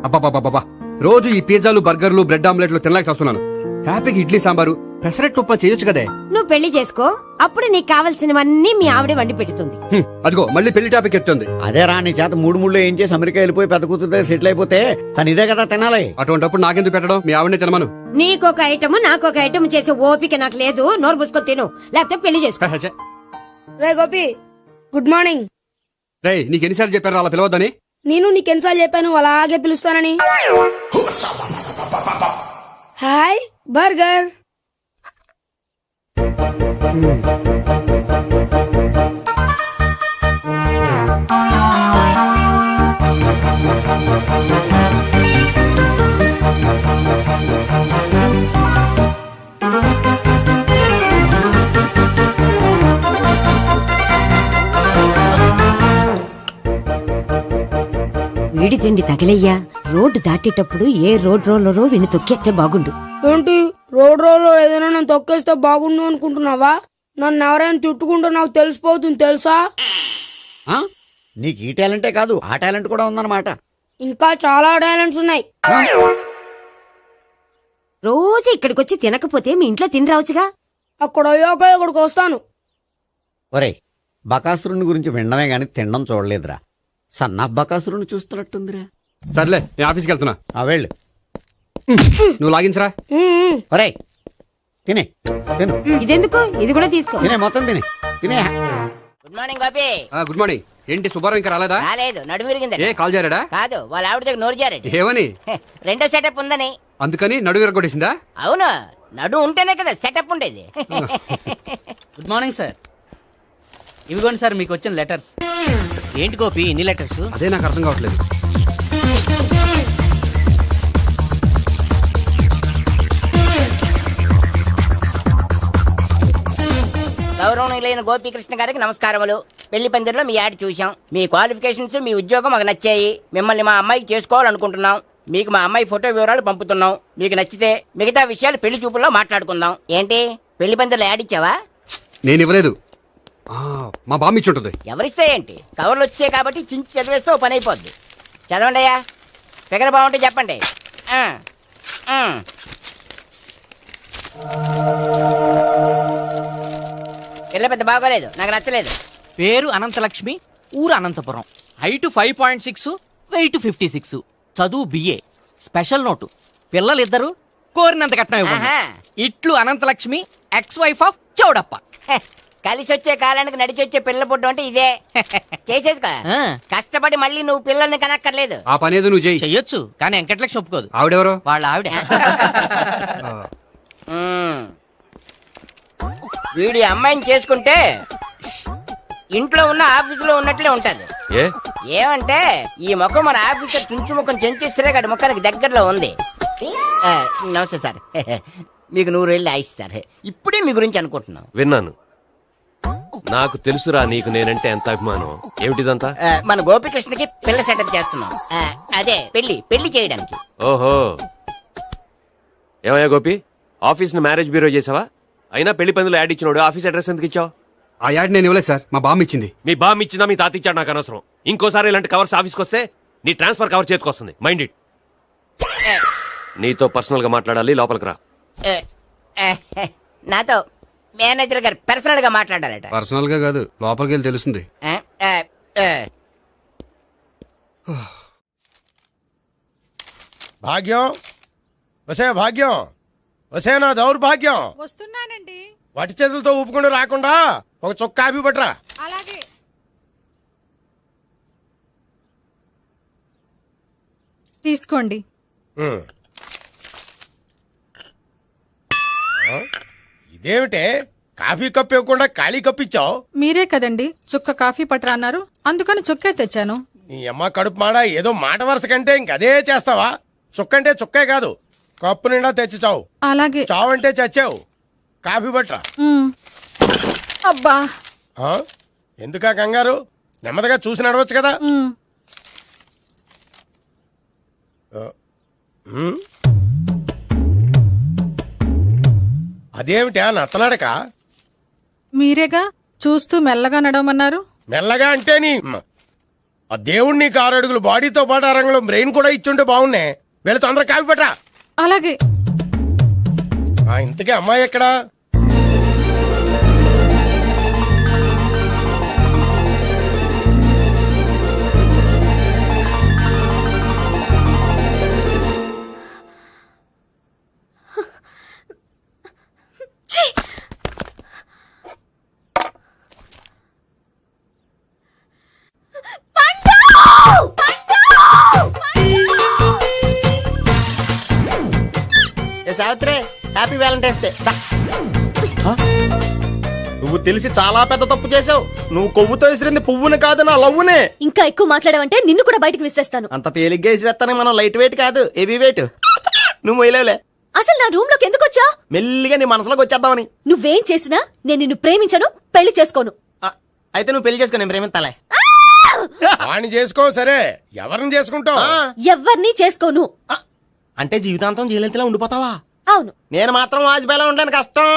అబ్బాబాబాబా, రోజు ఈ పిజ్జాలు బర్గర్లు బ్రెడ్ ఆమ్లెట్లు తినలేక వస్తున్నాను. హ్యాపీగా ఇడ్లీ సాంబారు పెసరెట్ ఉప్మా చేయొచ్చు కదే. నువ్వు పెళ్లి చేసుకో, అప్పుడు నీకు కావలసినవన్నీ మీ ఆవిడే వండి పెడుతుంది. అదిగో మళ్ళీ పెళ్లి టాపిక్ ఎత్తుంది. అదే రా, నీ చేత మూడు ఏం చేసి అమెరికా వెళ్ళిపోయి పెద్ద కూతురు దగ్గర సెటిల్ అయిపోతే తను ఇదే కదా తినాలి. అటువంటిప్పుడు నాకెందుకు పెట్టడం, మీ ఆవిడనే తినమను. నీకొక ఐటమ్ నాకొక ఐటమ్ చేసే ఓపిక నాకు లేదు. నోరు పూసుకొని తిను, లేకపోతే పెళ్లి చేసుకో. రే గోపి, గుడ్ మార్నింగ్. రే, నీకు ఎన్నిసార్లు చెప్పారు అలా పిలవద్దని? నేను నీకెన్నిసార్లు చెప్పాను అలాగే పిలుస్తానని. Hi burger. వీడి తిండి తగిలయ్యా. రోడ్డు దాటేటప్పుడు ఏ రోడ్ రోలరో వీడిని తొక్కేస్తే బాగుండు. ఏంటి రోడ్ రోల్లో ఏదైనా నన్ను తొక్కేస్తే బాగుండు అనుకుంటున్నావా? నన్ను ఎవరైనా తిట్టుకుంటే నాకు తెలిసిపోతుంది తెలుసా? ఆ? నీకు ఈ టాలెంటే కాదు ఆ టాలెంట్ కూడా ఉందన్నమాట. ఇంకా చాలా టాలెంట్స్ ఉన్నాయి. రోజు ఇక్కడికొచ్చి తినకపోతే మీ ఇంట్లో తిని రావచ్చుగా. అక్కడ అయ్యాక ఇక్కడికి వస్తాను. ఒరేయ్, బకాసురుని గురించి వినడమే గాని తినడం చూడలేదురా. సన్నా బకాసురుని చూస్తున్నట్టుందిరా. సర్లే, నేను ఆఫీస్కి వెళ్తున్నా. ఆ వెళ్ళు. నువ్వు లాగించరా. ఒరేయ్, తినే తిను. ఇదెందుకు? ఇది కూడా తీసుకో. తినే మొత్తం తినే తినే. Good morning Gopi. Good morning. ఏంటి సుబ్బారావు ఇంకా రాలేదా? రాలేదు, నడుము విరిగిందని. ఏ కాల్ జారాడా? కాదు, వాళ్ళ ఆవిడ దగ్గర నోరు జారాడు. ఏమని? రెండో సెటప్ ఉందని. అందుకని నడువు విరగొట్టేసిందా? అవును, నడుము ఉంటేనే కదా సెటప్ ఉండేది. Good morning sir. ఇవిగోండి సార్ మీకు వచ్చిన లెటర్స్. ఏంటి గోపి ఇన్ని లెటర్స్? అదే నాకు అర్థం కావట్లేదు. గౌరవనీయులైన గోపీకృష్ణ గారికి నమస్కారములు. పెళ్లి పందిరిలో మీ యాడ్ చూసాం. మీ క్వాలిఫికేషన్స్, మీ ఉద్యోగం మాకు నచ్చాయి. మిమ్మల్ని మా అమ్మాయికి చేసుకోవాలనుకుంటున్నాం. మీకు మా అమ్మాయి ఫోటో వివరాలు పంపుతున్నాం. మీకు నచ్చితే మిగతా విషయాలు పెళ్లి చూపుల్లో మాట్లాడుకుందాం. ఏంటి పెళ్లి పందిరిలో యాడ్ ఇచ్చావా? నేను ఇవ్వలేదు, మా బామ్మ ఇచ్చి ఉంటుంది. ఎవరిస్తే ఏంటి, కవర్లు వచ్చాయి కాబట్టి చించి చదివేస్తే ఓ పని అయిపోద్ది. చదవండి అయ్యా, ఫిగర్ బాగుంటే చెప్పండి. పిల్ల పెద్ద బాగోలేదు, నాకు నచ్చలేదు. పేరు అనంతలక్ష్మి, ఊరు అనంతపురం, హైట్ 5.6, వెయిట్ 56, చదువు బిఏ, స్పెషల్ నోటు పిల్లలిద్దరు కోరినంత కట్నం ఇవ్వండి. ఇట్లు Anantalakshmi, ex wife of Chowdappa. కలిసి వచ్చే కాలానికి నడిచి వచ్చే పిల్ల పుట్టు అంటే ఇదే. చేసేసుకో, కష్టపడి మళ్ళీ నువ్వు పిల్లల్ని కనక్కర్లేదు. ఆ పని ఏదో నువ్వు చేయి. చెయ్యొచ్చు, కానీ వెంకటలక్ష్మి ఒప్పుకోదు. ఆవిడెవరో? వాళ్ళ ఆవిడ. వీడి అమ్మాయిని చేసుకుంటే ఇంట్లో ఉన్న ఆఫీసులో ఉన్నట్లే ఉంటది. ఏమంటే ఈ ముఖం మన ఆఫీసర్ చుంచు ముఖం చెంచేశ్వరే గారి ముఖానికి దగ్గరలో ఉంది. నమస్తే సార్, మీకు 100 ఏళ్ళు ఆయుష్ సార్. ఇప్పుడే మీ గురించి అనుకుంటున్నాం. విన్నాను, నాకు తెలుసురా నీకు నేనంటే ఎంత అభిమానం. ఏమిటిదంతా? మన గోపికృష్ణకి పిల్ల సెటప్ చేస్తున్నాం. అదే పెళ్లి చేయడానికి. ఓహో, ఏమయ్యా గోపి, ఆఫీస్ ని మ్యారేజ్ బ్యూరో చేసావా? అయినా పెళ్లి పందులు యాడ్ ఇచ్చినోడు ఆఫీస్ అడ్రస్ ఎందుకు ఇచ్చావు? ఆ యాడ్ నేను ఇవ్వలేదు సార్, మా బామ్మ ఇచ్చింది. మీ బామ్మ ఇచ్చిందా మీ తాత ఇచ్చాడు నాకు అనవసరం. ఇంకోసారి ఇలాంటి కవర్స్ ఆఫీస్కి వస్తే నీ ట్రాన్స్ఫర్ కవర్ చేతికి వస్తుంది. Mind it. నీతో పర్సనల్ గా మాట్లాడాలి, లోపలికి రా. నాతో మేనేజర్ గారు పర్సనల్ గా మాట్లాడాలట. పర్సనల్ గా కాదు, లోపలికి వెళ్ళి తెలుస్తుంది. భాగ్యం, వసే భాగ్యం, వసే నా దౌర్భాగ్యం. వస్తున్నానండి. వటి చేతులతో ఊపుకుండా రాకుండా ఒక చొక్క కాఫీ పట్టరా. అలాగే. తీసుకోండి. ఇదేమిటే, కాఫీ కప్పు ఇవ్వకుండా ఖాళీ కప్పు ఇచ్చావు? మీరే కదండి చుక్క కాఫీ పట్టరా అన్నారు, అందుకని చుక్కే తెచ్చాను. నీ అమ్మ కడుపు మాడ, ఏదో మాట వరుస కంటే ఇంకదే చేస్తావా? చుక్కంటే చుక్కే కాదు, కప్పు నిండా తెచ్చి చావు. అలాగే. చావు అంటే చచ్చావు. కాఫీ పట్టరా. అబ్బా, ఎందుకా కంగారు? నెమ్మదిగా చూసి నడవచ్చు కదా. అదేమిటా నత్తలాడక? మీరేగా చూస్తూ మెల్లగా నడవమన్నారు. మెల్లగా అంటే ఆ దేవుడు నీకు 6 అడుగులు బాడీతో పాటు ఆ రంగంలో బ్రెయిన్ కూడా ఇచ్చుంటే బాగున్నే. వీళ్ళ తొందర కాపీ పట్రా. అలాగే. ఇంతకీ అమ్మాయి ఎక్కడా? Savitri, happy Valentine's day. నువ్వు తెలిసి చాలా పెద్ద తప్పు చేసావు. నువ్వు కొవ్వుతో విసిరింది పువ్వుని కాదు, నా లవ్వునే. ఇంకా ఎక్కువ మాట్లాడావంటే నిన్ను కూడా బయటకు విసిరేస్తాను. అంత తేలిగ్గా విసిరేస్తానే, మనం లైట్ వెయిట్ కాదు, హెవీ వెయిట్. నువ్వు మొయ్యలేవులే. అసలు నా రూమ్ లోకి ఎందుకు వచ్చా? మెల్లిగా నీ మనసులోకి వచ్చేద్దామని. నువ్వేం చేసినా నేను నిన్ను ప్రేమించను, పెళ్లి చేసుకోను. అయితే నువ్వు పెళ్లి చేసుకో, నేను ప్రేమిస్తాలే. వాణ్ణి చేసుకో. సరే, ఎవరిని చేసుకుంటావు? ఎవ్వరినీ చేసుకోను. అంటే జీవితాంతం జైలెంతలా ఉండిపోతావా? అవును. నేను మాత్రం వాజ్పేయిలో ఉండడానికి కష్టం.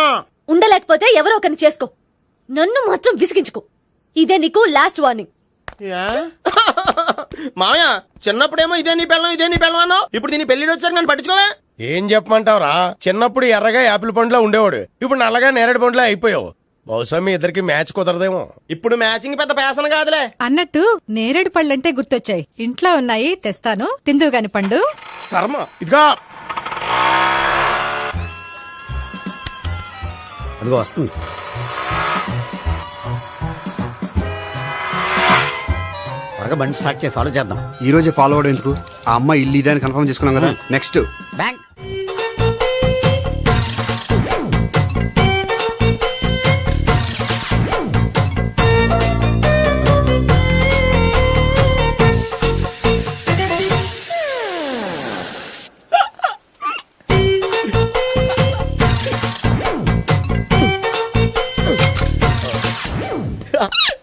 ఉండలేకపోతే ఎవరో ఒకరిని చేసుకో, నన్ను మాత్రం విసిగించుకో. ఇదే నీకు లాస్ట్ వార్నింగ్. మామయ్య, చిన్నప్పుడేమో ఇదే నీ పెళ్ళం అన్నావు. ఇప్పుడు దీని పెళ్లి వచ్చాక నన్ను పట్టించుకోవే. ఏం చెప్పమంటావురా? చిన్నప్పుడు ఎర్రగా యాపిల్ పండులో ఉండేవాడు, ఇప్పుడు నల్లగా నేరేడు పండులో అయిపోయావు. బహుశా మీ ఇద్దరికి మ్యాచ్ కుదరదేమో. ఇప్పుడు మ్యాచింగ్ పెద్ద పేసన కాదులే. అన్నట్టు నేరేడు పళ్ళంటే గుర్తొచ్చాయి. ఇంట్లో ఉన్నాయి, తెస్తాను, తిందువు గాని పండు. కర్మ. ఇదిగా అదిగో వస్తుంది. త్వరగా బండి స్టార్ట్ చేసి ఫాలో చేద్దాం. ఈ రోజే ఫాలో అవడం ఎందుకు? ఆ అమ్మాయి ఇల్లు ఇదే అని కన్ఫర్మ్ చేసుకున్నాం కదా. Next bank.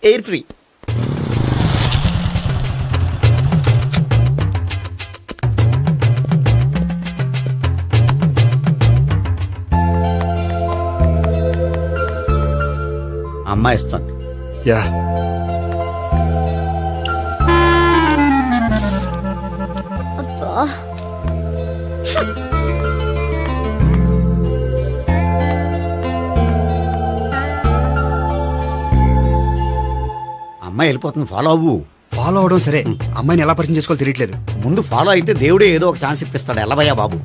Air free. అమ్మాయి ఇస్తుంది. యా, అమ్మాయి వెళ్ళిపోతుంది, ఫాలో అవ్వు. ఫాలో అవడం సరే, అమ్మాయిని ఎలా పరిచయం చేసుకోవాలో తెలియట్లేదు. ముందు ఫాలో అయితే దేవుడే ఏదో ఒక ఛాన్స్ ఇప్పిస్తాడు. ఎల్లవయ్యా బాబు.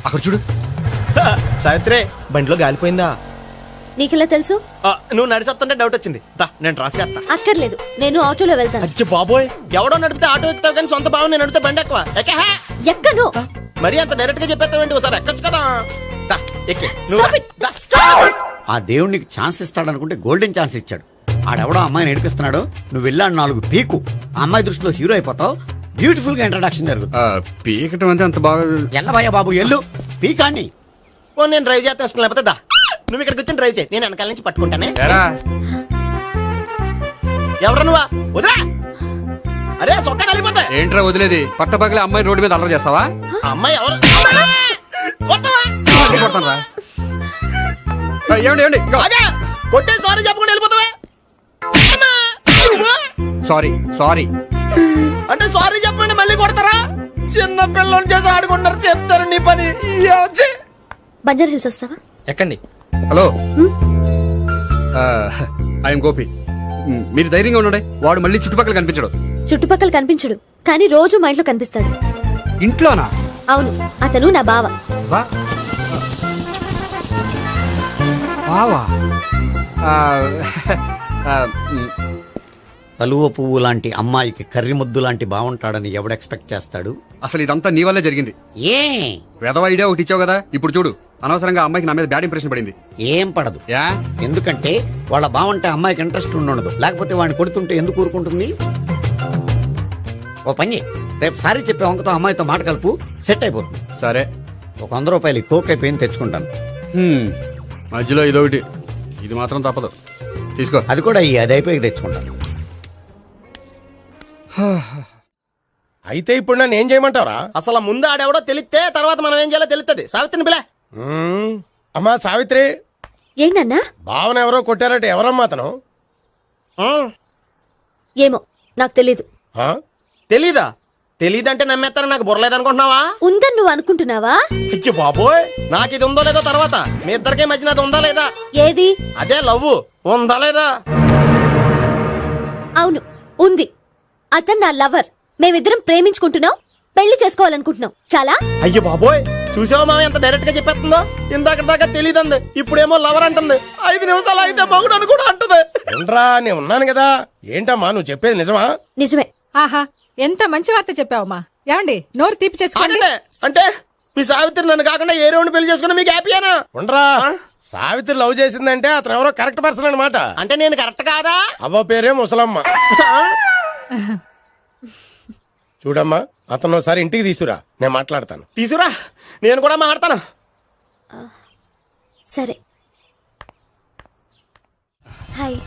అక్కడ చూడు. సావిత్రి, బండిలో గాలిపోయిందా? నీకెలా తెలుసు? నువ్వు నడిచేస్తుంటే డౌట్ వచ్చింది. నేను డ్రాస్ చేస్తా. అక్కర్లేదు, నేను ఆటోలో వెళ్తాను. అచ్చి బాబోయ్, ఎవడో నడిపితే ఆటో ఎక్కుతావు కానీ సొంత భావం నేను నడిపితే బండి ఎక్కువ. ఎక్కను. మరి అంత డైరెక్ట్ గా చెప్పేస్తావేంటి? ఒకసారి ఎక్కొచ్చు కదా. ఎక్కే. Stop it. Stop it. ఆ దేవుడికి ఛాన్స్ ఇస్తాడనుకుంటే గోల్డెన్ ఛాన్స్ ఇచ్చాడు. ఆడెవడో అమ్మాయిని నడిపిస్తున్నాడు, నువ్వు వెళ్ళాడు 4 పీకు. ఆ అమ్మాయి దృష్టిలో హీరో అయిపోతావు. బ్యూటిఫుల్ గా ఇంట్రడక్షన్ జరుగుతుంది. పీకటం అంటే అంత బాగా. ఎల్లవయ్యా బాబు, ఎల్లు పీకాన్ని. నేను డ్రైవ్ చేస్తాను, లేకపోతే దా నువ్వు ఇక్కడికి వచ్చి డ్రైవ్ చేయి, నేను వెనకాల నుంచి పట్టుకుంటానే. ఎవరు నువ్వా? వదిలే. అరే చొక్కా కలిపోతా. ఏంట్రా వదిలేది? పట్టపగలే అమ్మాయి రోడ్డు మీద అల్లరి చేస్తావా? అమ్మాయి ఎవరు? కొడతానురా. ఏమండి కొట్టే సారీ చెప్పకుండా వెళ్ళిపోతావా? సారీ సారీ అంటే సారీ చెప్పండి మళ్ళీ కొడతారా? చిన్న పిల్లలు చేసి ఆడుకుంటారు, చెప్తారు నీ పని. బంజారా హిల్స్ వస్తావా? ఎక్కండి. Hello, I'm Gopi. మీరు ధైర్యంగా ఉండండి. వాడు మళ్ళీ చుట్టుపక్కల కనిపించడు. చుట్టుపక్కల కనిపించడు, కానీ రోజు మా ఇంట్లో కనిపిస్తాడు. ఇంట్లోనా? అవును, అతను నా బావ. బావా? కలువ పువ్వు లాంటి అమ్మాయికి కర్రి ముద్దు లాంటి బాగుంటాడని ఎవడు ఎక్స్పెక్ట్ చేస్తాడు? అసలు ఇదంతా నీ వల్లే జరిగింది. ఏ వెధవ ఐడియా ఒకటి ఇచ్చావు కదా. ఇప్పుడు చూడు, అనవసరంగా అమ్మాయికి నా మీద బ్యాడ్ ఇంప్రెషన్ పడింది. ఏం పడదు. యా? ఎందుకంటే వాళ్ళ బాగుంటే అమ్మాయికి ఇంట్రెస్ట్ ఉండదు. లేకపోతే వాడిని కొడుతుంటే ఎందుకు ఊరుకుంటుంది? ఓ పని, రేపు సారీ చెప్పే వంకతో అమ్మాయితో మాట కలుపు, సెట్ అయిపోతుంది. సరే, ఒక 100 రూపాయలు కోక్ అయిపోయింది, తెచ్చుకుంటాను. మధ్యలో ఇదొకటి, ఇది మాత్రం తప్పదు. తీసుకో. అది కూడా అది అయిపోయి తెచ్చుకుంటాను. అయితే ఇప్పుడు నన్ను ఏం చేయమంటారా? అసలు ముందు ఆడెవడో తెలిస్తే తర్వాత మనం ఏం చేయాలో తెలుస్తుంది. సావిత్రిని పిల్ల. అమ్మా సావిత్రి, ఏంటన్నా? భావన ఎవరో కొట్టారట, ఎవరమ్మా అతను? ఏమో నాకు తెలీదు. ఆ? తెలీదా? తెలీదంటే నమ్మేస్తారని నాకు బుర్రలేదనుకుంటున్నావా? ఉందని నువ్వు అనుకుంటున్నావా? అయ్యో బాబోయ్, నాకు ఇది ఉందో లేదో తర్వాత. మీ ఇద్దరికే మధ్యన అది ఉందా లేదా? ఏది? అదే లవ్ ఉందా లేదా? అవును, ఉంది. అతను నా లవర్. మేమిద్దరం ప్రేమించుకుంటున్నాం, పెళ్లి చేసుకోవాలనుకుంటున్నాం. చాలా. అయ్యో బాబోయ్, చూసావా మామ ఎంత డైరెక్ట్ గా చెప్పేస్తుందో? ఇందాక దాకా తెలియదండి, ఇప్పుడేమో లవర్ అంటుంది. 5 నిమిషాలు అయితే మగుడు అని కూడా అంటుంది. ఏంట్రా, నేను ఉన్నాను కదా. ఏంటమ్మా నువ్వు చెప్పేది నిజమా? నిజమే. ఆహా ఎంత మంచి వార్త చెప్పావమ్మా. ఏమండి నోరు తీపి చేసుకోండి. అంటే మీ సావిత్రి నన్ను కాకుండా ఏ రౌండ్ పెళ్లి చేసుకున్నా మీకు హ్యాపీయేనా? ఉండరా, సావిత్రి లవ్ చేసిందంటే అతను ఎవరో కరెక్ట్ పర్సన్ అనమాట. అంటే నేను కరెక్ట్ కాదా? అవ్వ పేరే ముసలమ్మ. చూడమ్మా, అతను ఒకసారి ఇంటికి తీసుకురా, నేను మాట్లాడతాను. తీసురా, నేను కూడా మాట్లాడతాను. సరే. హాయ్.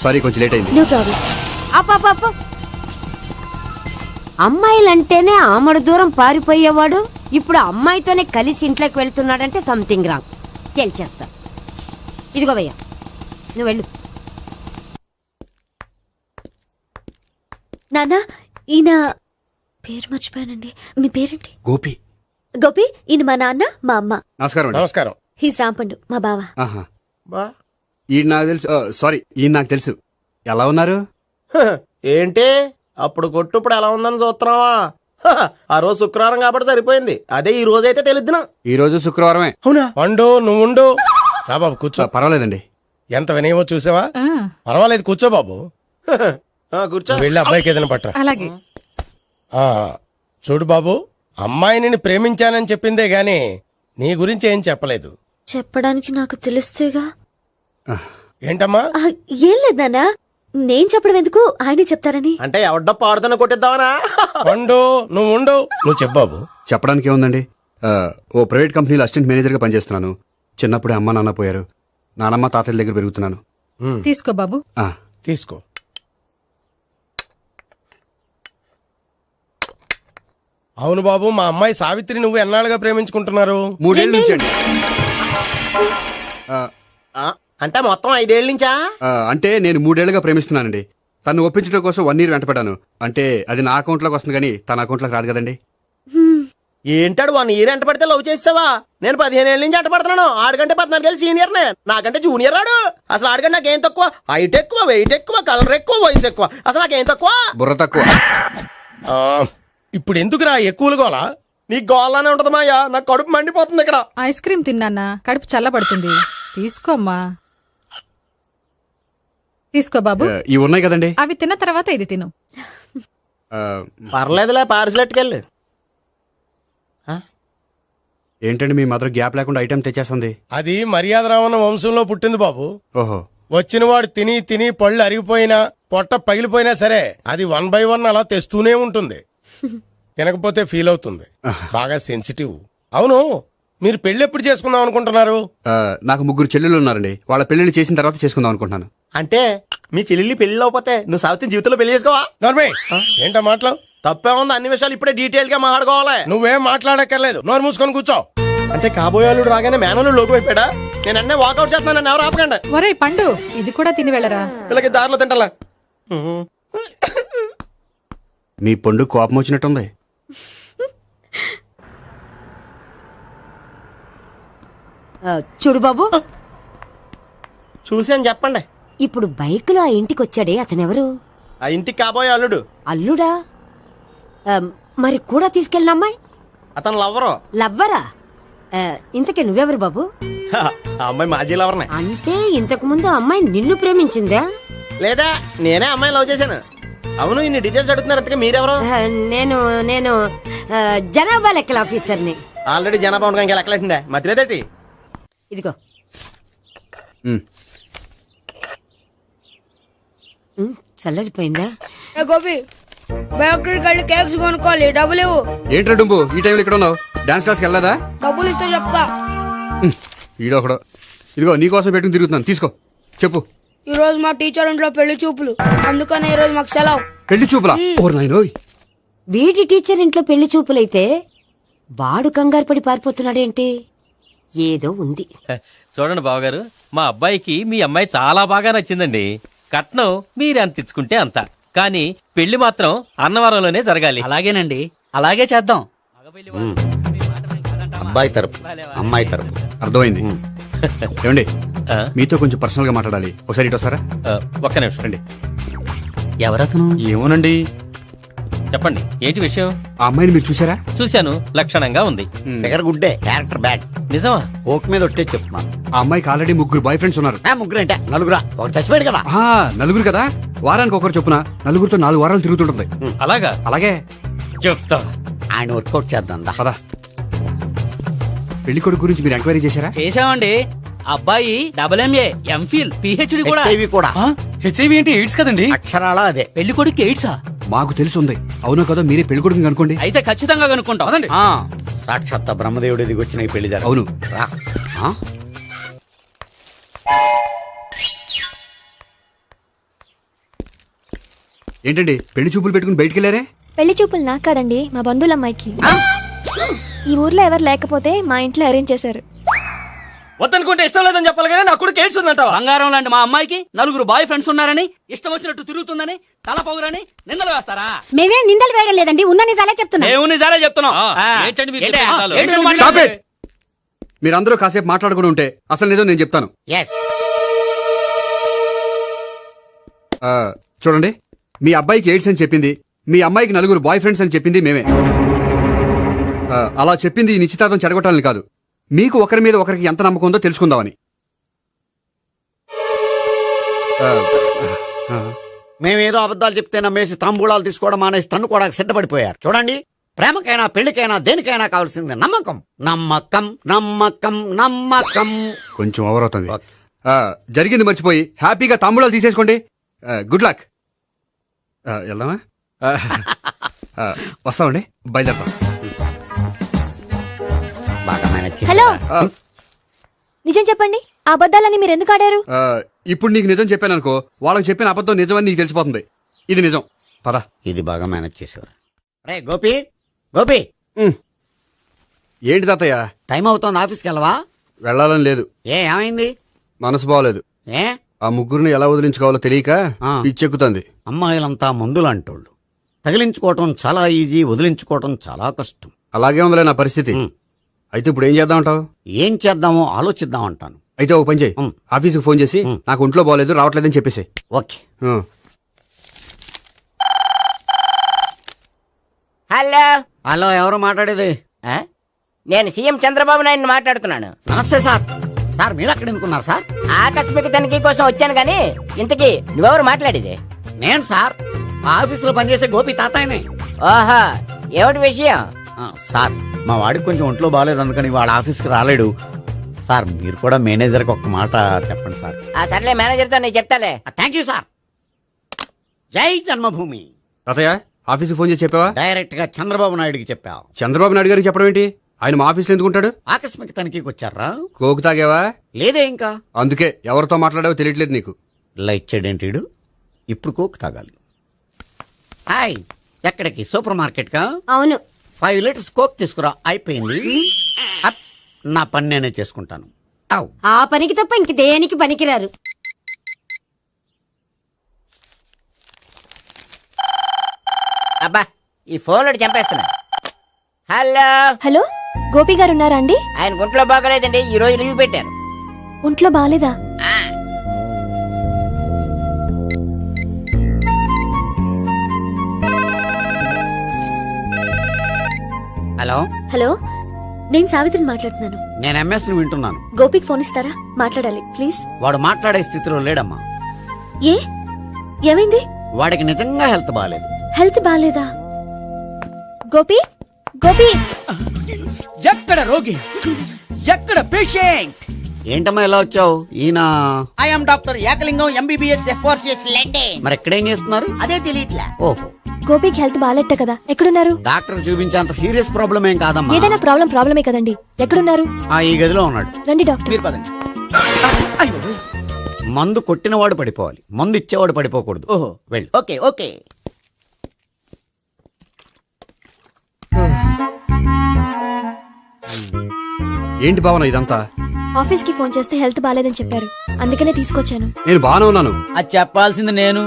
సారీ కొంచెం లేట్ అయింది. No problem. అప్ప అమ్మాయిలంటేనే ఆమడు దూరం పారిపోయేవాడు ఇప్పుడు అమ్మాయితోనే కలిసి ఇంట్లోకి వెళ్తున్నాడంటే సంథింగ్ రాంగ్. తేల్చేస్తా. ఇదిగో భయ్యా, నువ్వు వెళ్ళు. నాన్న, ఈయన పేరు మర్చిపోయానండి. మీ పేరేంటి? గోపి. గోపి. ఈయన మా నాన్న, మా అమ్మ. నమస్కారం అండి. నమస్కారం. హీస్ రాంపండు, మా బావ. ఆహా. ఈయన నాకు తెలుసు. సారీ, ఈయన నాకు తెలుసు. ఎలా ఉన్నారు? ఏంటి అప్పుడు కొట్టు ఇప్పుడు ఎలా ఉందని చూస్తున్నావా? ఆ రోజు శుక్రవారం కాబట్టి సరిపోయింది. అదే ఈ రోజు అయితే తెలుద్దునా. ఈ రోజు శుక్రవారమే. అవునా? పండు నువ్వు ఉండు. రా బాబు కూర్చో. పర్వాలేదండి. ఎంత వినయమో చూసావా? ఆ, పర్వాలేదు, కూర్చో బాబు. కూర్చో. నువ్వు వెళ్ళి అబ్బాయికి ఏదైనా పట్టరా. అలాగే. ఆ, చూడు బాబు, అమ్మాయిని ప్రేమించానని చెప్పిందే గాని నీ గురించి ఏం చెప్పలేదు. చెప్పడానికి నాకు తెలిస్తేగా. ఏంటమ్మా? ఆ, ఏం లేదు నాన్న, నేను చెప్పడం ఎందుకు, ఆయనే చెప్తారని. అంటే ఎవడ్డో పాడుతున్న కొట్టిద్దామనా? పండు నువ్వు ఉండు. నువ్వు చెప్పు బాబు. చెప్పడానికి ఏముందండి, ఓ ప్రైవేట్ కంపెనీలో అసిస్టెంట్ మేనేజర్గా పనిచేస్తున్నాను. చిన్నప్పుడే అమ్మ నాన్న పోయారు. నానమ్మ తాతయ్య దగ్గర పెరుగుతున్నాను. తీసుకో బాబు. ఆ, తీసుకో. అవును బాబు, మా అమ్మాయి సావిత్రి నువ్వు ఎన్నాళ్ళుగా ప్రేమించుకుంటున్నారు? 3 ఏళ్ళ నుంచి అండి. అంటే మొత్తం 5 ఏళ్ళ నుంచా? అంటే నేను 3 ఏళ్ళుగా ప్రేమిస్తున్నానండి. తను ఒప్పించడం కోసం 1 year వెంటపడ్డాను. అంటే అది నా అకౌంట్లోకి వస్తుంది కానీ తన అకౌంట్లోకి రాదు కదండి. ఏంటాడు 1 year ఎంట పడితే లవ్ చేసావా? నేను 15 ఏళ్ళ నుంచి ఎంట పడుతున్నాను. ఆడికంటే 14 ఏళ్ళు సీనియర్నే, నాకంటే జూనియర్ రాడు. అసలు ఆడికంటే నాకేం తక్కువ? హైట్ ఎక్కువ, వెయిట్ ఎక్కువ, కలర్ ఎక్కువ, వయసు ఎక్కువ. అసలు నాకేం తక్కువ? బుర్ర తక్కువ. ఆ, ఇప్పుడు ఎందుకురా ఎక్కువలు గోలా? నీకు గోళ్ళనే ఉంటది మాయా, నాకు కడుపు మండిపోతుంది ఇక్కడ. ఐస్ క్రీమ్ తిన్నానా, కడుపు చల్లబడుతుంది. తీసుకోమ్మా. తీసుకో బాబు. ఇవి ఉన్నాయి కదండి. అవి తిన్న తర్వాత ఇది తిను. పర్లేదులే, పార్సిలెట్కెళ్ళి. ఏంటండి మీ మదర్ గ్యాప్ లేకుండా ఐటెం తెచ్చేస్తుంది? అది మర్యాద రావణ వంశంలో పుట్టింది బాబు. ఓహో. వచ్చిన వాడు తిని తిని పళ్ళు అరిగిపోయినా పొట్ట పగిలిపోయినా సరే అది 1 by 1 అలా తెస్తూనే ఉంటుంది. తినకపోతే ఫీల్ అవుతుంది. బాగా సెన్సిటివ్. అవును, మీరు పెళ్లి ఎప్పుడు చేసుకుందాం అనుకుంటున్నారు? నాకు 3 చెల్లెళ్ళు ఉన్నారండి. వాళ్ళ పెళ్లిని చేసిన తర్వాత చేసుకుందాం అనుకుంటున్నాను. అంటే మీ చెల్లెల్ని పెళ్లి లేకపోతే నువ్వు సావిత్రి జీవితంలో పెళ్లి చేసుకోవా? నోర్మే, ఏంటా మాటలు? తప్పే ఉంది, అన్ని విషయాలు ఇప్పుడే డీటెయిల్ గా మాట్లాడుకోవాలి. నువ్వేం మాట్లాడక్కర్లేదు, నోరు మూసుకొని కూర్చో. అంటే కాబోయే వాళ్ళు రాగానే మేనలు లోకి అయిపోయాడా? నేను అన్నీ వాకౌట్ చేస్తున్నాను, నన్ను ఎవరు ఆపకండి. ఒరే పండు, ఇది కూడా తిని వెళ్ళరా. వీళ్ళకి దారిలో తింటలా. మీ పండు కోపం వచ్చినట్టుంది. చూడు బాబు, చూసాను చెప్పండి. ఇప్పుడు బైక్ లో ఆ ఇంటికి వచ్చాడే అతనెవరు? ఆ ఇంటికి కాబోయే అల్లుడు. అల్లుడా? మరి కూడా తీసుకెళ్ళిన అమ్మాయి అతను లవ్వరు. లవ్వరా? ఇంతకీ నువ్వెవరు బాబు? ఆ అమ్మాయి మాజీ లవర్నే. అంటే ఇంతకు ముందు అమ్మాయి నిన్ను ప్రేమించిందా? లేదా నేనే అమ్మాయి లవ్ చేశాను. అవును, ఇన్ని డీటెయిల్స్ అడుగుతున్నారు. అంతగా మీరెవరు? నేను నేను జనాభా లెక్కల ఆఫీసర్ని. ఆల్రెడీ జనాభా ఉండగా ఇంకా లెక్కలేటండే మధ్యలేదేటి. ఇదిగో. చల్లరిపోయిందా? గోపి, బయోక్రెడిట్ వెళ్ళి కేక్స్ కొనుక్కోవాలి, డబ్బులు ఇవ్వు. ఏంట్రా డుంబు ఈ టైంలో ఇక్కడ ఉన్నావు? డాన్స్ క్లాస్కి వెళ్ళదా? డబ్బులు ఇస్తే చెప్తా. ఈడొకడు. ఇదిగో నీకోసం పెట్టుకుని తిరుగుతున్నాను, తీసుకో. చెప్పు. ఈ రోజు మా టీచర్ ఇంట్లో పెళ్లి చూపులు, అందుకనే ఈ రోజు మాకు సెలవు. పెళ్లి చూపులా? ఓర్ నాయనోయ్. వీడి టీచర్ ఇంట్లో పెళ్లి చూపులైతే వాడు కంగారు పడి పారిపోతున్నాడేంటి? ఏదో ఉంది. చూడండి బావగారు, మా అబ్బాయికి మీ అమ్మాయి చాలా బాగా నచ్చిందండి. కట్నం మీరు ఎంత ఇచ్చుకుంటే అంత, కానీ పెళ్లి మాత్రం అన్నవరంలోనే జరగాలి. అలాగేనండి, అలాగే చేద్దాం. అబ్బాయి తరపు అమ్మాయి తరపు. అర్థమైంది. ఏమండి ఆ? మీతో కొంచెం పర్సనల్ గా మాట్లాడాలి. ఒకసారి ఇటు వస్తారా? ఒక్క నిమిషం రండి. ఎవరతను? ఏమోనండి. చెప్పండి, ఏంటి విషయం? ఆ అమ్మాయిని మీరు చూసారా? చూశాను, లక్షణంగా ఉంది. ఫిగర్ గుడ్డే, క్యారెక్టర్ బ్యాడ్. నిజమా? ఓక్ మీద ఒట్టే చెప్తున్నాను. ఆ అమ్మాయికి ఆల్రెడీ 3 బాయ్ ఫ్రెండ్స్ ఉన్నారు. ముగ్గురు అంటే నలుగురా, ఒక చచ్చిపోయాడు కదా. ఆ, నలుగురు కదా, వారానికి ఒకరు చొప్పున నలుగురితో 4 వారాలు తిరుగుతుంటుంది. అలాగా? అలాగే. చెప్తా. ఆయన వర్కౌట్ చేద్దాం దా. పదా. పెళ్లి కొడుకు గురించి మీరు ఎంక్వైరీ చేశారా? చేసామండి. అబ్బాయి MA, MPhil, PhD కూడా. HIV కూడా. హెచ్ఐవి అంటే ఎయిడ్స్ కదండి. అక్షరాలా అదే. పెళ్లి కొడుకు ఎయిడ్సా? మాకు తెలిసి ఉంది. అవునో కదా, మీరే పెళ్లి కొడుకుని అనుకోండి. అయితే ఖచ్చితంగా కనుక్కుంటాం. సాక్షాత్ బ్రహ్మదేవుడి దిగి వచ్చిన ఈ పెళ్లి జరగదు. అవును. రా. ఆ? ఏంటండి పెళ్లి చూపులు పెట్టుకుని బయటికి వెళ్ళారే? పెళ్లి చూపులు నాకు కాదండి, మా బంధువుల అమ్మాయికి. ఈ ఊర్లో ఎవరు లేకపోతే మా ఇంట్లో అరేంజ్ చేశారు. వద్దనుకుంటే ఇష్టం లేదని చెప్పాలి కానీ నా కొడుకు ఎయిడ్స్ ఉందంట. బంగారం లాంటి మా అమ్మాయికి 4 బాయ్ ఫ్రెండ్స్ ఉన్నారని, ఇష్టం వచ్చినట్టు తిరుగుతుందని, తల పొగరని నిందలు వేస్తారా? మేమే నిందలు వేయడం లేదండి, ఉన్న నిజాలే చెప్తున్నా. మేము నిజాలే చెప్తున్నాం. ఏంటండి మీరు ఏంటి? చెప్పే నిజాలు? ఏంటి నువ్వు Stop మాట్లాడేది? it! మీరందరూ కాసేపు మాట్లాడుకుని ఉంటే అసలు నిజం నేను చెప్తాను. Yes. చూడండి, మీ అబ్బాయికి ఎయిడ్స్ అని చెప్పింది, మీ అమ్మాయికి 4 బాయ్ ఫ్రెండ్స్ అని చెప్పింది మేమే. అలా చెప్పింది ఈ నిశ్చితార్థం చెడగొట్టాలని కాదు, మీకు ఒకరి మీద ఒకరికి ఎంత నమ్మకం ఉందో తెలుసుకుందామని. మేమేదో అబద్ధాలు చెప్తే నమ్మేసి తాంబూలాలు తీసుకోవడం మానేసి తన్నుకోవడానికి సిద్ధపడిపోయారు. చూడండి, ప్రేమకైనా పెళ్లికైనా దేనికైనా కావాల్సింది నమ్మకం. నమ్మకం నమ్మకం నమ్మకం. కొంచెం ఓవర్ అవుతుంది. జరిగింది మర్చిపోయి హ్యాపీగా తాంబూలాలు తీసేసుకోండి. Good luck. వెళ్దామా? వస్తామండి, బయలుదేరతాం. బాగా మేనేజ్ చేశారా? హలో, నిజం చెప్పండి, ఆ అబద్ధాలని మీరు ఎందుకు ఆడారు? ఇప్పుడు నీకు నిజం చెప్పాను అనుకో, వాళ్ళకి చెప్పిన అబద్ధం నిజమని నీకు తెలిసిపోతుంది. ఇది నిజం. పద. ఇది బాగా మేనేజ్ చేసేవారు. రే గోపి, గోపి, ఏంటి తాతయ్య? టైం అవుతోంది, ఆఫీస్కి వెళ్ళవా? వెళ్ళాలని లేదు. ఏమైంది? మనసు బాగోలేదు. ఏ ఆ ముగ్గురిని ఎలా వదిలించుకోవాలో తెలియక పిచ్చెక్కుతుంది. అమ్మాయిలంతా మందులాంటోళ్ళు. తగిలించుకోవటం చాలా ఈజీ, వదిలించుకోవటం చాలా కష్టం. అలాగే ఉందిలే నా పరిస్థితి. అయితే ఇప్పుడు ఏం చేద్దామంటావు? ఏం చేద్దామో ఆలోచిద్దాం అంటాను. అయితే ఒక పని చేయి, ఆఫీస్కి ఫోన్ చేసి నాకు ఒంట్లో బాగోలేదు రావట్లేదని చెప్పేసి. ఓకే. హలో. హలో, ఎవరు మాట్లాడేది? నేను సీఎం చంద్రబాబు నాయుడు మాట్లాడుతున్నాను. నమస్తే సార్. సార్ మీరు అక్కడ ఎందుకున్నారు సార్? ఆకస్మిక తనిఖీ కోసం వచ్చాను గానీ ఇంతకీ నువ్వెవరు మాట్లాడేది? నేను సార్, ఆఫీసులో పనిచేసే గోపి తాతాయనే. ఓహో, ఏమిటి విషయం? సార్, మా వాడికి కొంచెం ఒంట్లో బాగాలేదు, అందుకని వాళ్ళ ఆఫీస్కి రాలేడు. సార్, మీరు కూడా మేనేజర్కి ఒక మాట చెప్పండి సార్. సర్లే, మేనేజర్తో నేను చెప్తాలే. Thank you sir. జై జన్మభూమి. తాతయ్య, ఆఫీస్కి ఫోన్ చేసి చెప్పావా? డైరెక్ట్ గా చంద్రబాబు నాయుడుకి చెప్పావు. చంద్రబాబు నాయుడు గారికి చెప్పడం ఏంటి? ఆయన మా ఆఫీస్లో ఎందుకుంటాడు? ఆకస్మిక తనిఖీకి వచ్చారా? కోకు తాగావా? లేదే ఇంకా. అందుకే ఎవరితో మాట్లాడావో తెలియట్లేదు నీకు. లైట్ చేయడేంటిడు? ఇప్పుడు కోక్ తాగాలి. హాయ్, ఎక్కడికి? సూపర్ మార్కెట్ కా? అవును. 5 లీటర్స్ కోక్ తీసుకురా. అయిపోయింది. అప్, నా పని నేనే చేసుకుంటాను. ఔ. ఆ పనికి తప్ప ఇంక దేనికి పనికిరారు. అబ్బా, ఈ ఫోన్ లో చంపేస్తున్నా. హలో. హలో, గోపి గారు ఉన్నారా అండి? ఆయన గుంట్లో బాగలేదండి, ఈ రోజు లీవ్ పెట్టారు. ఒంట్లో బాగాలేదా? హలో. హలో, నేను సావిత్రిని మాట్లాడుతున్నాను. నేను ఎంఎస్ ని వింటున్నాను. గోపికి ఫోన్ ఇస్తారా? మాట్లాడాలి ప్లీజ్. వాడు మాట్లాడే స్థితిలో లేడమ్మా. ఏ, ఏమైంది? వాడికి నిజంగా హెల్త్ బాగాలేదు. హెల్త్ బాగాలేదా? గోపి, గోపి. ఎక్కడ రోగి, ఎక్కడ పేషెంట్? ఏంటమ్మా ఎలా వచ్చావు? ఈయన I'm doctor Ekalingam MBBS FRCS London. మరి ఎక్కడేం చేస్తున్నారు? అదే తెలియట్లా. ఓహో, గోపికి హెల్త్ బాగాలెట్ట కదా, ఎక్కడున్నారు? డాక్టర్ చూపించేంత సీరియస్ ప్రాబ్లం ఏం కాదమ్మా. ఏదైనా ప్రాబ్లమే కదండి. ఎక్కడున్నారు? ఈ గదిలో ఉన్నాడు. రండి డాక్టర్. మీరు పదండి. మందు కొట్టినవాడు పడిపోవాలి, మందు ఇచ్చేవాడు పడిపోకూడదు. ఓహో, వెళ్ళు. Okay okay. ఏంటి భావన ఇదంతా? ఆఫీస్ కి ఫోన్ చేస్తే హెల్త్ బాలేదని చెప్పారు, అందుకనే తీసుకొచ్చాను. నేను బాగానే ఉన్నాను. అది చెప్పాల్సింది నేను.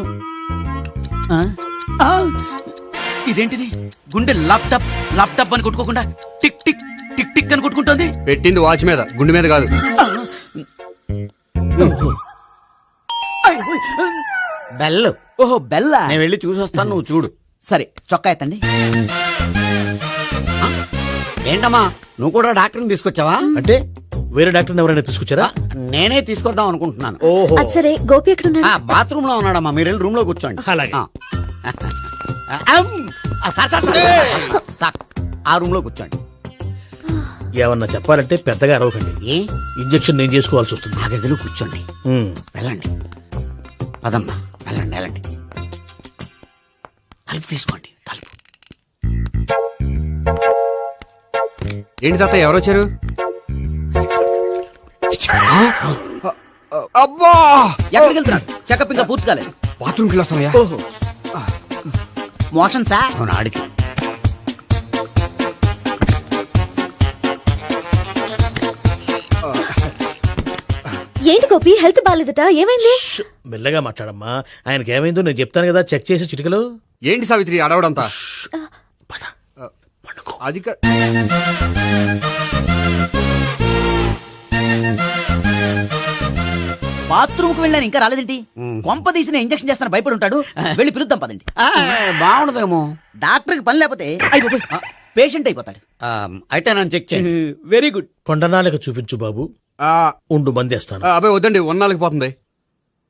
ఇదేంటిది? గుండె ల్యాప్టాప్ ల్యాప్టాప్ అని కొట్టుకోకుండా టిక్ టిక్ టిక్ టిక్ అని కొట్టుకుంటోంది. పెట్టింది వాచ్ మీద, గుండె మీద కాదు. బెల్. ఓహో బెల్లా. నేను వెళ్ళి చూసొస్తాను, నువ్వు చూడు. సరే చొక్కా ఎత్తండి. ఏంటమ్మా నువ్వు కూడా డాక్టర్ని తీసుకొచ్చావా? అంటే వేరే డాక్టర్ ఎవరైనా తీసుకొచ్చారా? నేనే తీసుకొద్దాం అనుకుంటున్నాను. ఓహో, అది సరే, గోపి ఎక్కడున్నాడు? బాత్రూమ్ లో ఉన్నాడమ్మా, మీరు వెళ్ళి రూమ్ లో కూర్చోండి. అలాగే. సార్, ఆ రూమ్ లో కూర్చోండి. ఏమన్నా చెప్పాలంటే పెద్దగా అరవకండి. ఏ ఇంజెక్షన్ నేను చేసుకోవాల్సి వస్తుంది. ఆ గదిలో కూర్చోండి. వెళ్ళండి, పదమ్మా, వెళ్ళండి వెళ్ళండి. తలుపు తీసుకోండి, తలుపు. ఏంటి తాత ఎవరు వచ్చారు? అబ్బా, ఎక్కడికి వెళ్తున్నాడు? చెకప్ ఇంకా పూర్తి కాలేదు. బాత్రూమ్కి వెళ్ళొస్తానయ్యా. ఓహో మోషన్ సార్. అవును, ఆడికి. ఏంటి గోపి, హెల్త్ బాలేదట, ఏమైంది? మెల్లగా మాట్లాడమ్మా. ఆయనకి ఏమైందో నేను చెప్తాను కదా, చెక్ చేసి చిటికలు. ఏంటి సావిత్రి అడవడంతా? అది బాత్రూమ్ కు వెళ్ళాను ఇంకా రాలేదేంటి? కొంప తీసిన ఇంజక్షన్ చేస్తాను భయపడి ఉంటాడు. వెళ్ళి పిలుద్దాం పదండి. బాగుండదేమో. డాక్టర్ కి పని లేకపోతే పేషెంట్ అయిపోతాడు. అయితే నన్ను చెక్ చేయండి. Very good. కొండనాలకు చూపించు బాబు. ఉండు మందేస్తాను. అబ్బాయి వద్దండి, ఉన్నాళ్ళకి పోతుంది.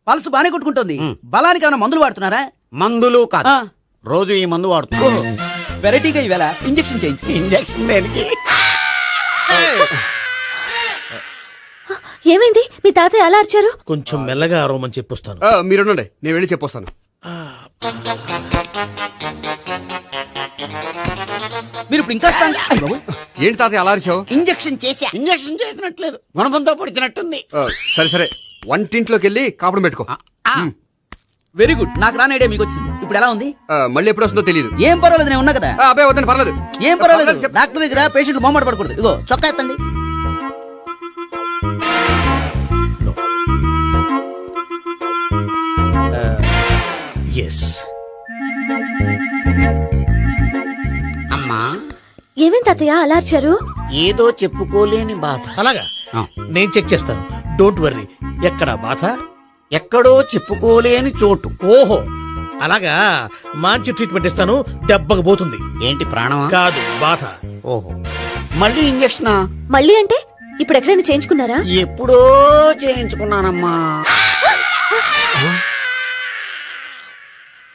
పల్సు బానే కొట్టుకుంటుంది. బలానికి ఏమైనా మందులు వాడుతున్నారా? మందులు కాదు, రోజు ఈ మందు వాడుతున్నాను. వెరైటీగా ఈవేళ ఇంజక్షన్ చేయించు. ఇంజక్షన్ దేనికి? ఏమైంది? మీ తాతయ్య అలా అరిచారు? కొంచెం మెల్లగా అరవమని చెప్పొస్తాను. మీరుండండి, నేను వెళ్ళి చెప్పొస్తాను. మీరు ఇప్పుడు ఇంకా ఏంటి తాతయ్య అలా అరిచావు? ఇంజక్షన్ చేశా. ఇంజక్షన్ చేసినట్లేదు, గుణపంతో పొడిచినట్టుంది. సరే సరే, వంటింట్లోకి వెళ్ళి కాపురం పెట్టుకో. Very good. నాకు రాని ఐడియా మీకు వచ్చింది. ఇప్పుడు ఎలా ఉంది? మళ్ళీ ఎప్పుడు వస్తుందో తెలియదు. ఏం పర్వాలేదు, నేను ఉన్నా కదా. అబ్బాయి వద్దండి, పర్లేదు. ఏం పర్వాలేదు. డాక్టర్ దగ్గర పేషెంట్ మొహమాట పడకూడదు. ఇగో చొక్కా ఎత్తండి. ఎస్. అమ్మా, ఏమైంది తాతయ్య అలా అరిచారు? ఏదో చెప్పుకోలేని బాధ. అలాగా, నేను చెక్ చేస్తాను. Don't worry. ఎక్కడ బాధ? ఎక్కడో చెప్పుకోలేని చోటు. ఓహో, అలాగా. మంచి ట్రీట్మెంట్ ఇస్తాను, దెబ్బకు పోతుంది. ఏంటి ప్రాణమా? కాదు, బాధ. ఓహో, మళ్ళీ ఇంజక్షనా? మళ్ళీ అంటే ఇప్పుడు ఎక్కడైనా చేయించుకున్నారా? ఎప్పుడో చేయించుకున్నానమ్మా.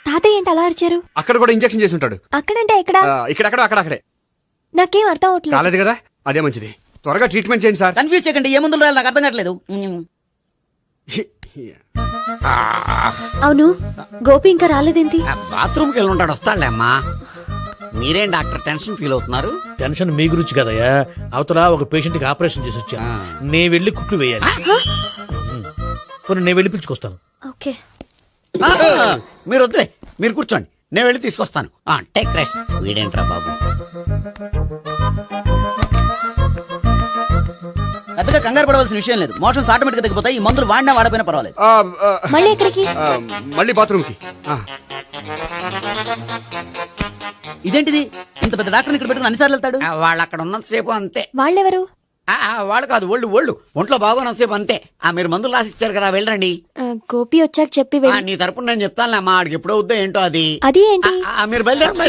తాతయ్య ఏంటి అలా అరిచారు? అక్కడ కూడా ఇంజక్షన్ చేసి ఉంటాడు. అక్కడంటే ఎక్కడ? ఇక్కడక్కడ అక్కడే. నాకేం అర్థం అవట్లేదు. కాలేదు కదా, అదే మంచిది. త్వరగా ట్రీట్మెంట్ చేయండి సార్. కన్ఫ్యూజ్ చేయకండి. ఏ మందులు రాయాలి నాకు అర్థం కావట్లేదు. అవును, గోపి ఇంకా రాలేదేంటి? బాత్రూమ్కి వెళ్ళి ఉంటాడు, వస్తాడులే అమ్మా. మీరేం డాక్టర్ టెన్షన్ ఫీల్ అవుతున్నారు? టెన్షన్ మీ గురించి కదయ్యా. అవతల ఒక పేషెంట్ కి ఆపరేషన్ చేసి వచ్చాను. నేను వెళ్ళి కుట్లు వేయాలి. నేను వెళ్ళి పిలుచుకొస్తాను. ఓకే. మీరు వద్దులే, మీరు కూర్చోండి, నేను వెళ్ళి తీసుకొస్తాను. Take rest. వీడేంట్రా బాబు, పెద్దగా కంగారు పడవలసిన విషయం లేదు. మోషన్స్ ఆటోమేటిక్ గా తగ్గిపోతాయి. ఈ మందులు వాడినా వాడపోయినా పర్వాలేదు. మళ్ళీ ఎక్కడికి? మళ్ళీ బాత్రూమ్కి. ఇదేంటిది? ఇంత పెద్ద డాక్టర్ ఇక్కడ పెట్టుకుని అన్నిసార్లు వెళ్తాడు? వాళ్ళు అక్కడ ఉన్నంతసేపు అంతే. వాళ్ళెవరు? వాళ్ళు కాదు, ఒళ్ళు ఒంట్లో బాగోనంతసేపు అంతే. మీరు మందులు రాసి ఇచ్చారు కదా, వెళ్ళండి. గోపి వచ్చాక చెప్పి నీ తరపున నేను చెప్తానులే అమ్మా, ఆడికి ఎప్పుడో వద్దో ఏంటో అది. అది ఏంటి? మీరు బయలుదేరండి.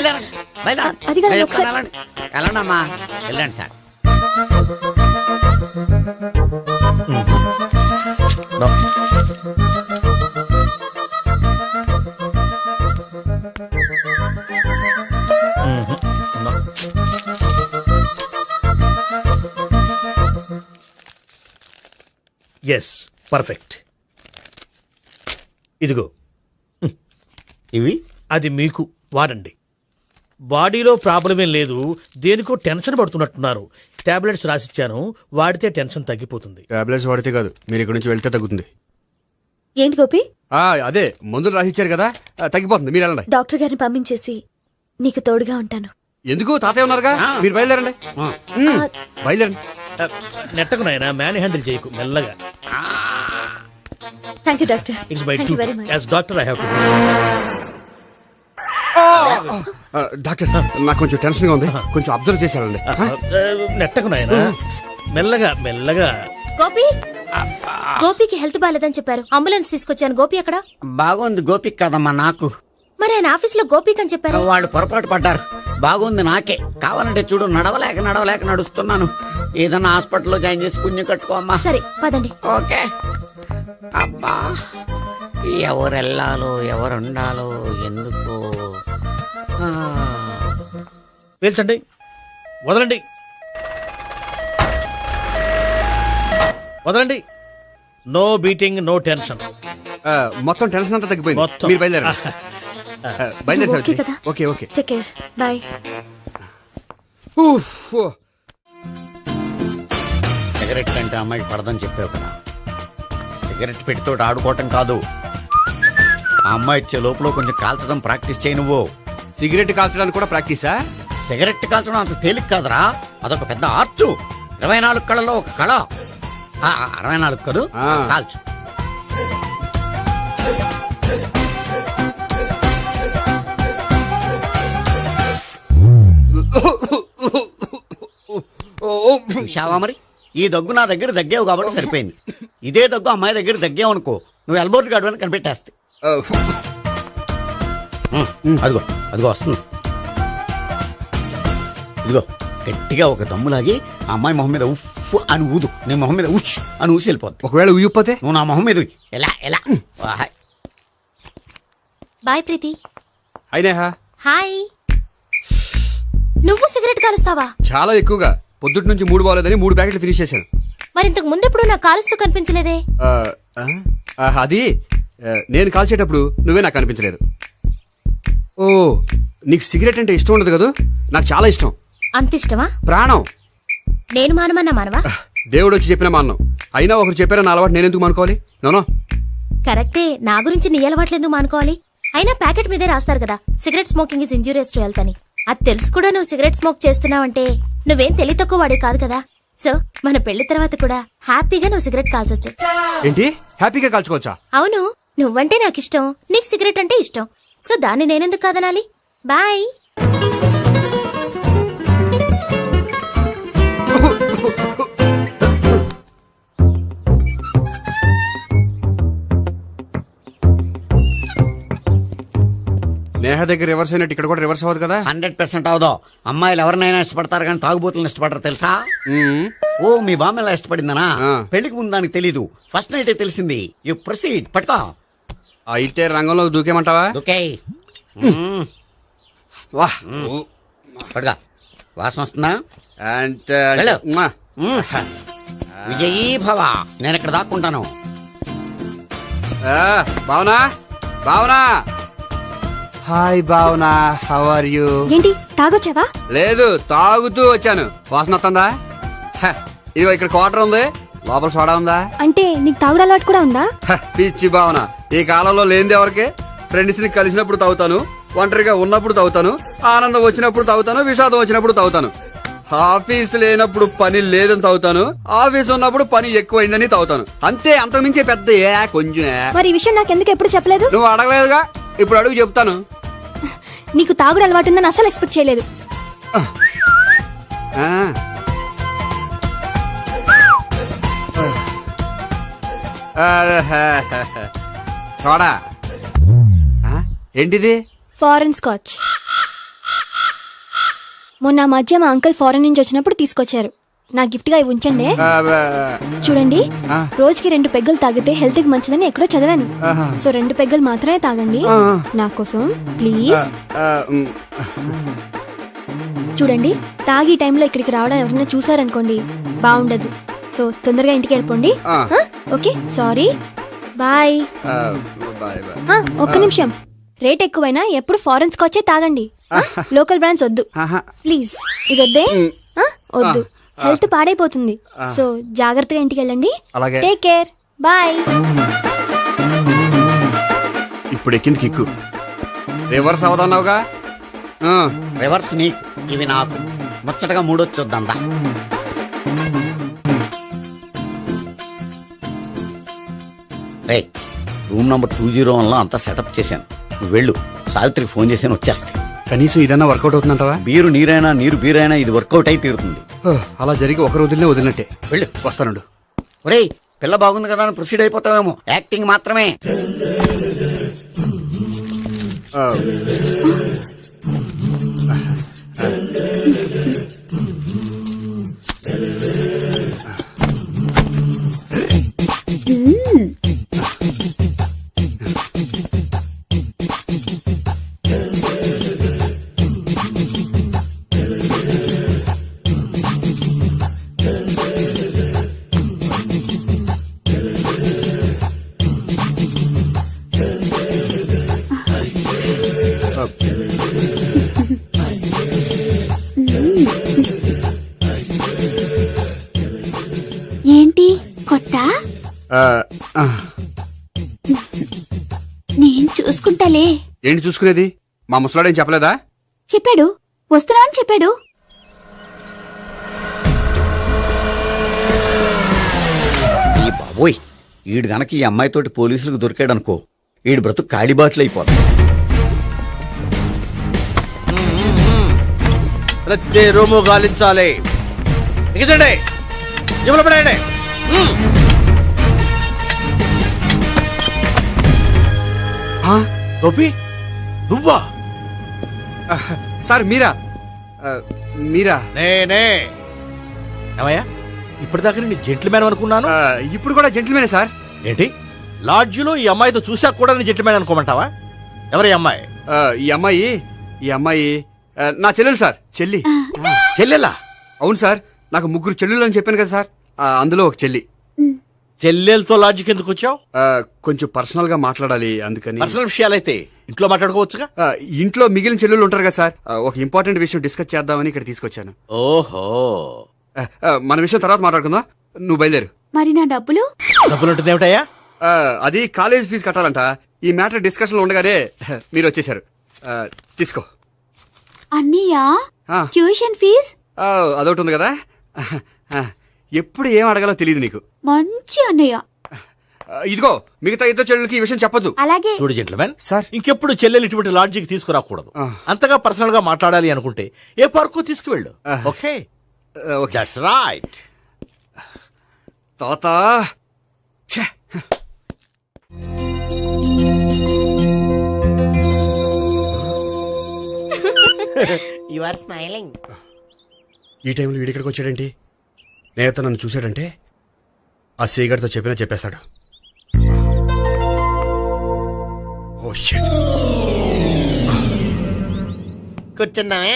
అది కాదు, నేను ఒకసారి- చెప్తాను, వెళ్ళండి అమ్మా, వెళ్ళండి సార్. Yes, perfect. ఇదిగో, ఇవి అది మీకు వాడండి. బాడీలో ప్రాబ్లం ఏం లేదు, దేనికో టెన్షన్ పడుతున్నట్టున్నారు. టాబ్లెట్స్ రాసిచ్చాను, వాడితే టెన్షన్ తగ్గిపోతుంది. టాబ్లెట్స్ వాడితే కాదు, మీరు ఇక్కడ నుంచి వెళ్తే తగ్గుతుంది. ఏంటి గోపి? అదే మందులు రాసిచ్చారు కదా, తగ్గిపోతుంది. మీరు వెళ్ళండి. డాక్టర్ గారిని పంపించేసి నీకు తోడుగా ఉంటాను. ఎందుకు? తాతయ్య ఉన్నారుగా, మీరు బయలుదేరండి. బయలుదేరండి. నెట్టకు నాయనా మ్యాన్ హ్యాండిల్ చేయకు మెల్లగా. Thank you doctor. It's bye thank two you very much. As doctor I have to. Doctor నాకు కొంచెం టెన్షన్ గా ఉంది, కొంచెం అబ్జర్వ్ చేశానండి. నెట్టకు నాయనా మెల్లగా మెల్లగా. గోపి, గోపికి హెల్త్ బాగాలేదని చెప్పారు. అంబులెన్స్ తీసుకొచ్చాను. గోపి అక్కడ? బాగుంది గోపిక్ కదమ్మా నాకు. మరి ఆయన ఆఫీస్ లో గోపిక్ అని చెప్పారు. వాళ్ళు పొరపాటు పడ్డారు. బాగుంది నాకే. కావాలంటే చూడు, నడవలేక నడుస్తున్నాను. ఏదన్నా హాస్పిటల్లో జాయిన్ చేసి పుణ్యం కట్టుకో అమ్మా. సరే పదండి. ఓకే. అబ్బా, ఎవరెళ్ళాలో ఎవరుండాలో ఎందుకు. పేల్చండి, వదలండి, వదలండి. No beating, no tension. మొత్తం టెన్షన్ అంతా తగ్గిపోయింది. మొత్తం. మీరు బయలుదేరండి. బయలుదేరి ఓకే కదా? Okay okay. Take care. Bye. Cigarette కంటే అమ్మాయికి పడదని చెప్పావు కదా. సిగరెట్ పెట్టితో ఆడుకోవటం కాదు, ఆ అమ్మాయి ఇచ్చే లోపల కొంచెం కాల్చడం ప్రాక్టీస్ చేయి నువ్వు. సిగరెట్ కాల్చడానికి కూడా ప్రాక్టీసా? సిగరెట్ కాల్చడం అంత తేలిక కాదురా, అదొక పెద్ద ఆర్ట్. 24 కళలో ఒక కళ. 64 కదూ, కాల్చు. చూశావా మరి, ఈ దగ్గు నా దగ్గర దగ్గేవు కాబట్టి సరిపోయింది. ఇదే దగ్గు అమ్మాయి దగ్గర దగ్గేవు అనుకో, నువ్వు ఎల్బోర్డ్ గార్డు అని కనిపెట్టేస్తే. అదిగో అదిగో వస్తుంది. ఇదిగో గట్టిగా ఒక దమ్ములాగి ఆ అమ్మాయి మొహం మీద ఉఫ్ అని ఊదు. నీ మొహం మీద ఉచ్ అని ఊసి వెళ్ళిపోద్ది. ఒకవేళ ఊయకపోతే నువ్వు నా మొహం మీద ఉయ్. ఎలా ఎలా. బాయ్ ప్రీతి. అయినా హాయ్. నువ్వు సిగరెట్ కాలుస్తావా? చాలా ఎక్కువగా. పొద్దుటి నుంచి 3 బాగోలేదని 3 ప్యాకెట్లు ఫినిష్ చేశాను. మరి ఇంతకు ముందెప్పుడు నాకు కాలుస్తూ కనిపించలేదే? అది నేను కాల్చేటప్పుడు నువ్వే నాకు కనిపించలేదు. ఓ, నీకు సిగరెట్ అంటే ఇష్టం ఉండదు కదా? నాకు చాలా ఇష్టం. అంత ఇష్టమా? ప్రాణం. నేను మానమన్నా మానవా? దేవుడు వచ్చి చెప్పిన మానం. అయినా ఒకరు చెప్పారా నా అలవాటు నేనెందుకు మానుకోవాలి? నోనో. కరెక్టే, నా గురించి నీ అలవాట్లేందుకు మానుకోవాలి? అయినా ప్యాకెట్ మీదే రాస్తారు కదా, cigarette smoking is injurious to health అని. అది తెలుసు కూడా నువ్వు సిగరెట్ స్మోక్ చేస్తున్నావంటే నువ్వేం తెలివి తక్కువ వాడే కాదు కదా. సో మన పెళ్లి తర్వాత కూడా హ్యాపీగా నువ్వు సిగరెట్ కాల్చొచ్చు. ఏంటి, హ్యాపీగా కాల్చుకోవచ్చా? అవును, నువ్వంటే నాకు ఇష్టం, నీకు సిగరెట్ అంటే ఇష్టం. సో దాన్ని నేనెందుకు కాదనాలి? బాయ్. నేహ దగ్గర రివర్స్ అయినట్టు ఇక్కడ కూడా రివర్స్ అవ్వదు కదా? 100% అవదో. అమ్మాయిలు ఎవరినైనా ఇష్టపడతారు కానీ తాగుబోతులను ఇష్టపడరు తెలుసా? ఓ, మీ బామ్మ ఎలా ఇష్టపడిందనా? పెళ్లికి ముందు దానికి తెలీదు, ఫస్ట్ నైట్ తెలిసింది. You proceed. పట్టుకో. అయితే రంగంలో దూకేమంటావా? ఓకే. వా, పట్టుకో. వాసన వస్తుందా? అంటే వెళ్ళు. విజయీ భవ. నేను ఇక్కడ దాక్కుంటాను. Bhavana, Bhavana. Hi Bhavana, how are you? ఏంటి తాగొచ్చావా? లేదు, తాగుతూ వచ్చాను. వాసన వస్తుందా? ఇదిగో ఇక్కడ క్వార్టర్ ఉంది, లోపల సోడా ఉందా? అంటే నీకు తాగుడు అలవాటు కూడా ఉందా? పిచ్చి భావన, ఈ కాలంలో లేనిది ఎవరికి? ఫ్రెండ్స్ ని కలిసినప్పుడు తాగుతాను, ఒంటరిగా ఉన్నప్పుడు తాగుతాను, ఆనందం వచ్చినప్పుడు తాగుతాను, విషాదం వచ్చినప్పుడు తాగుతాను. ఆఫీస్ లేనప్పుడు పని లేదని తాగుతాను, ఆఫీస్ ఉన్నప్పుడు పని ఎక్కువైందని తాగుతాను. అంతే, అంతకుమించే పెద్ద కొంచెం. మరి ఈ విషయం నాకెందుకు ఎప్పుడు చెప్పలేదు? నువ్వు అడగలేదుగా, ఇప్పుడు అడుగు చెప్తాను. నీకు తాగుడు అలవాటు ఉందని అసలు ఎక్స్పెక్ట్ చేయలేదు. చూడా, ఏంటిది? Foreign scotch. మొన్న మధ్య మా అంకుల్ ఫారెన్ నుంచి వచ్చినప్పుడు తీసుకొచ్చారు. నా గిఫ్ట్ గా ఇవి ఉంచండి. చూడండి, రోజుకి 2 పెగ్గలు తాగితే హెల్త్ కి మంచిదని ఎక్కడో చదివాను. సో 2 పెగ్గలు మాత్రమే తాగండి నా కోసం ప్లీజ్. చూడండి, తాగి టైంలో ఇక్కడికి రావడం ఎవరైనా చూసారనుకోండి బాగుండదు. సో తొందరగా ఇంటికి వెళ్ళిపోండి. Okay, sorry, bye. ఒక్క నిమిషం, రేట్ ఎక్కువైనా ఎప్పుడు ఫారెన్ స్కాచే తాగండి. లోకల్ బ్రాండ్స్ వద్దు ప్లీజ్. ఇది వద్దే, వద్దు, హెల్త్ పాడైపోతుంది. సో జాగ్రత్తగా ఇంటికి వెళ్ళండి. Take care, bye. ఇప్పుడు ఎక్కింది కిక్కు. రివర్స్ అవదన్నావుగా? రివర్స్ నీకు, ఇవి నాకు. ముచ్చటగా 3 వచ్చొద్దా? రే రూమ్ నంబర్ 201 లో అంతా సెటప్ చేశాను. నువ్వు వెళ్ళు, సావిత్రికి ఫోన్ చేశాను, వచ్చేస్తాయి. కనీసం ఇదన్నా వర్కౌట్ అవుతుందంటావా? బీరు నీరైనా నీరు బీరైనా ఇది వర్కౌట్ అయి తీరుతుంది. అలా జరిగి ఒక రోజులనే వదిలినట్టే. వెళ్ళు. వస్తానుండు. ఒరేయ్ పిల్ల బాగుంది కదా అని ప్రొసీడ్ అయిపోతావేమో, యాక్టింగ్ మాత్రమే. ఏంటి కొత్త? నేను చూసుకుంటాలే. ఏంటి చూసుకునేది? మా ముసలాడేం చెప్పలేదా? చెప్పాడు, వస్తున్నా అని చెప్పాడు. ఈ బాబోయ్, ఈడు గనక ఈ అమ్మాయితోటి పోలీసులకు దొరికాడనుకో, ఈడు బ్రతుకు కాళీబాట్లు అయిపోతుంది. ప్రతి రూము గాలించాలి. ఎక్కించండి, జబ్బులు పడండి. గోపి నువ్వా? సార్ మీరా? మీరా? నేనే. ఏమయ్యా, ఇప్పటిదాకా నేను జెంట్లమ్యాన్ అనుకున్నాను. ఇప్పుడు కూడా జెంటిల్మేనే సార్. ఏంటి, లాడ్జిలో ఈ అమ్మాయితో చూశాక కూడా నేను జెంట్లమ్యాన్ అనుకోమంటావా? ఎవరు ఈ అమ్మాయి? ఈ అమ్మాయి నా చెల్లెలు సార్. చెల్లి. చెల్లెలా? అవును సార్, నాకు 3 చెల్లెలు అని చెప్పాను కదా సార్, అందులో ఒక చెల్లి. చెల్లెలతో లాడ్జికి ఎందుకు వచ్చావు? కొంచెం పర్సనల్ గా మాట్లాడాలి, అందుకని. పర్సనల్ విషయాలైతే ఇంట్లో మాట్లాడుకోవచ్చుగా. ఇంట్లో మిగిలిన చెల్లెలు ఉంటారు కదా సార్, ఒక ఇంపార్టెంట్ విషయం డిస్కస్ చేద్దామని ఇక్కడ తీసుకొచ్చాను. ఓహో, మన విషయం తర్వాత మాట్లాడుకుందాం, నువ్వు బయలుదేరు. మరి నా డబ్బులు? డబ్బులు ఉంటుంది ఏమిటయ్యా? అది కాలేజ్ ఫీజు కట్టాలంట. ఈ మ్యాటర్ డిస్కషన్ లో ఉండగానే మీరు వచ్చేసారు. తీసుకో. అన్నయ్యా, ట్యూషన్ ఫీజ్? అదొకటి ఉంది కదా. ఎప్పుడు ఏం అడగాలో తెలియదు నీకు. మంచి అన్నయ్య. ఇదిగో, మిగతా ఇద్దరు చెల్లెలకి ఈ విషయం చెప్పొద్దు. అలాగే. చూడు జెంట్లమెన్ సార్, ఇంకెప్పుడు చెల్లెలు ఇటువంటి లాడ్జికి తీసుకురాకూడదు. అంతగా పర్సనల్ గా మాట్లాడాలి అనుకుంటే ఏ పార్కు తీసుకువెళ్ళు. Okay, that's right. తాత యు ఆర్ స్మైలింగ్. ఈ టైంలో వీడిక్కడికి వచ్చాడేంటి? నేత నన్ను చూశాడంటే ఆ సీగర్తో చెప్పినా చెప్పేస్తాడు. Oh shit. కూర్చుందామే.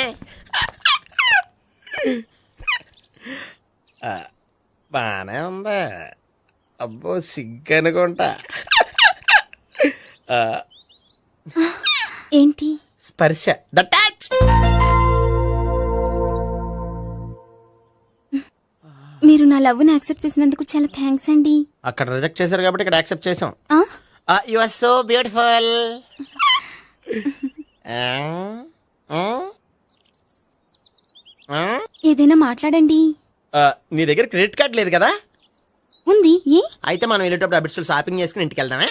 బానే ఉందా? అబ్బో సిగ్గనుకుంటా. ఏంటి? స్పర్శ, ద టచ్. మీరు నా లవ్ ని యాక్సెప్ట్ చేసినందుకు చాలా థ్యాంక్స్ అండి. అక్కడ రిజెక్ట్ చేశారు కాబట్టి ఇక్కడ యాక్సెప్ట్ చేసాం. You are so beautiful. ఏదైనా మాట్లాడండి. నీ దగ్గర క్రెడిట్ కార్డ్ లేదు కదా? ఉంది. ఏ? అయితే మనం వెళ్ళేటప్పుడు అబిడ్స్ షాపింగ్ చేసుకుని ఇంటికి వెళ్దామే.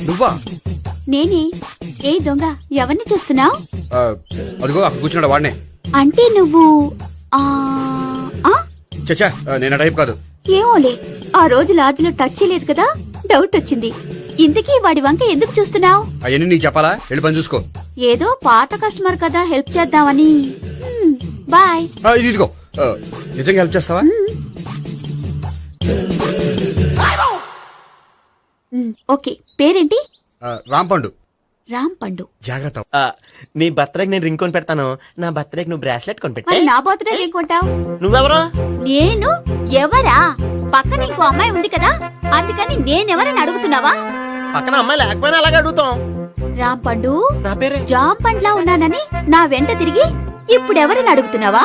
నువ్వా? నేనే. ఏ దొంగ, ఎవరిని చూస్తున్నావు? అదిగో అక్కడ కూర్చున్నాడు వాడినే. అంటే నువ్వు చచ్చా, నేను టైప్ కాదు. ఏమోలే, ఆ రోజు లాడ్జిలో టచ్ చేయలేదు కదా, డౌట్ వచ్చింది. ఇంతకీ వాడి వంక ఎందుకు చూస్తున్నావు? అవన్నీ నీకు చెప్పాలా? వెళ్ళి పని చూసుకో. ఏదో పాత కస్టమర్ కదా, హెల్ప్ చేద్దామని. బాయ్. ఇదిగో, నిజంగా హెల్ప్ చేస్తావా? ఓకే. పేరేంటి? రాంపండు. రాంపండు. జాగ్రత్త. నీ బర్త్డేకి నేను రింగ్ కొని పెడతాను, నా బర్త్డేకి నువ్వు బ్రాస్లెట్ కొని పెట్టే. మరి నా బర్త్డే ఏం కొంటావు? నువ్వెవరో? నేను ఎవరా? పక్కన ఇంకో అమ్మాయి ఉంది కదా, అందుకని నేనెవరని అడుగుతున్నావా? పక్కన అమ్మాయి లేకపోయినా అలాగే అడుగుతాం. రాంపండు, నా పేరే జాం పండ్లా ఉన్నానని నా వెంట తిరిగి ఇప్పుడెవరని అడుగుతున్నావా?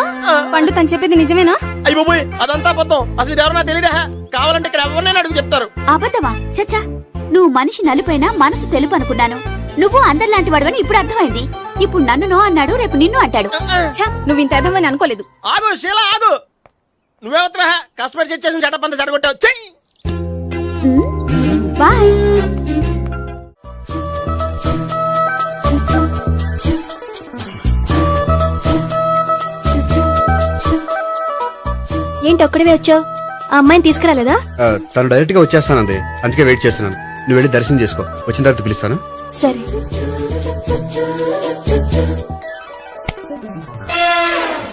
పండు తను చెప్పేది నిజమేనా? అయ్యి బాబోయ్, అదంతా అబద్ధం. అసలు ఇది ఎవరన్నా తెలియదా? కావాలంటే ఇక్కడ ఎవరినైనా అడుగు చెప్తారు. అబద్ధమా? చచ్చా, నువ్వు మనిషి నలుపైనా మనసు తెలుపు అనుకున్నాను. నువ్వు అందరిలాంటి వాడవని ఇప్పుడు అర్థమైంది. ఇప్పుడు నన్ను నో అన్నాడు, రేపు నిన్ను అంటాడు. నువ్వు ఇంత అర్థమని అనుకోలేదు. ఆగు శీల, ఆగు. నువ్వే వస్తున్నా కష్టపడి సెట్ చేసి చెడ్డ పంత చెడగొట్టావు చెయ్యి. బాయ్. ఏంటి ఒక్కడివే వచ్చావు? ఆ అమ్మాయిని తీసుకురాలేదా? తను డైరెక్ట్ గా వచ్చేస్తానంది, అందుకే వెయిట్ చేస్తున్నాను. నువ్వు వెళ్ళి దర్శనం చేసుకో, వచ్చిన తర్వాత పిలుస్తాను. సరే.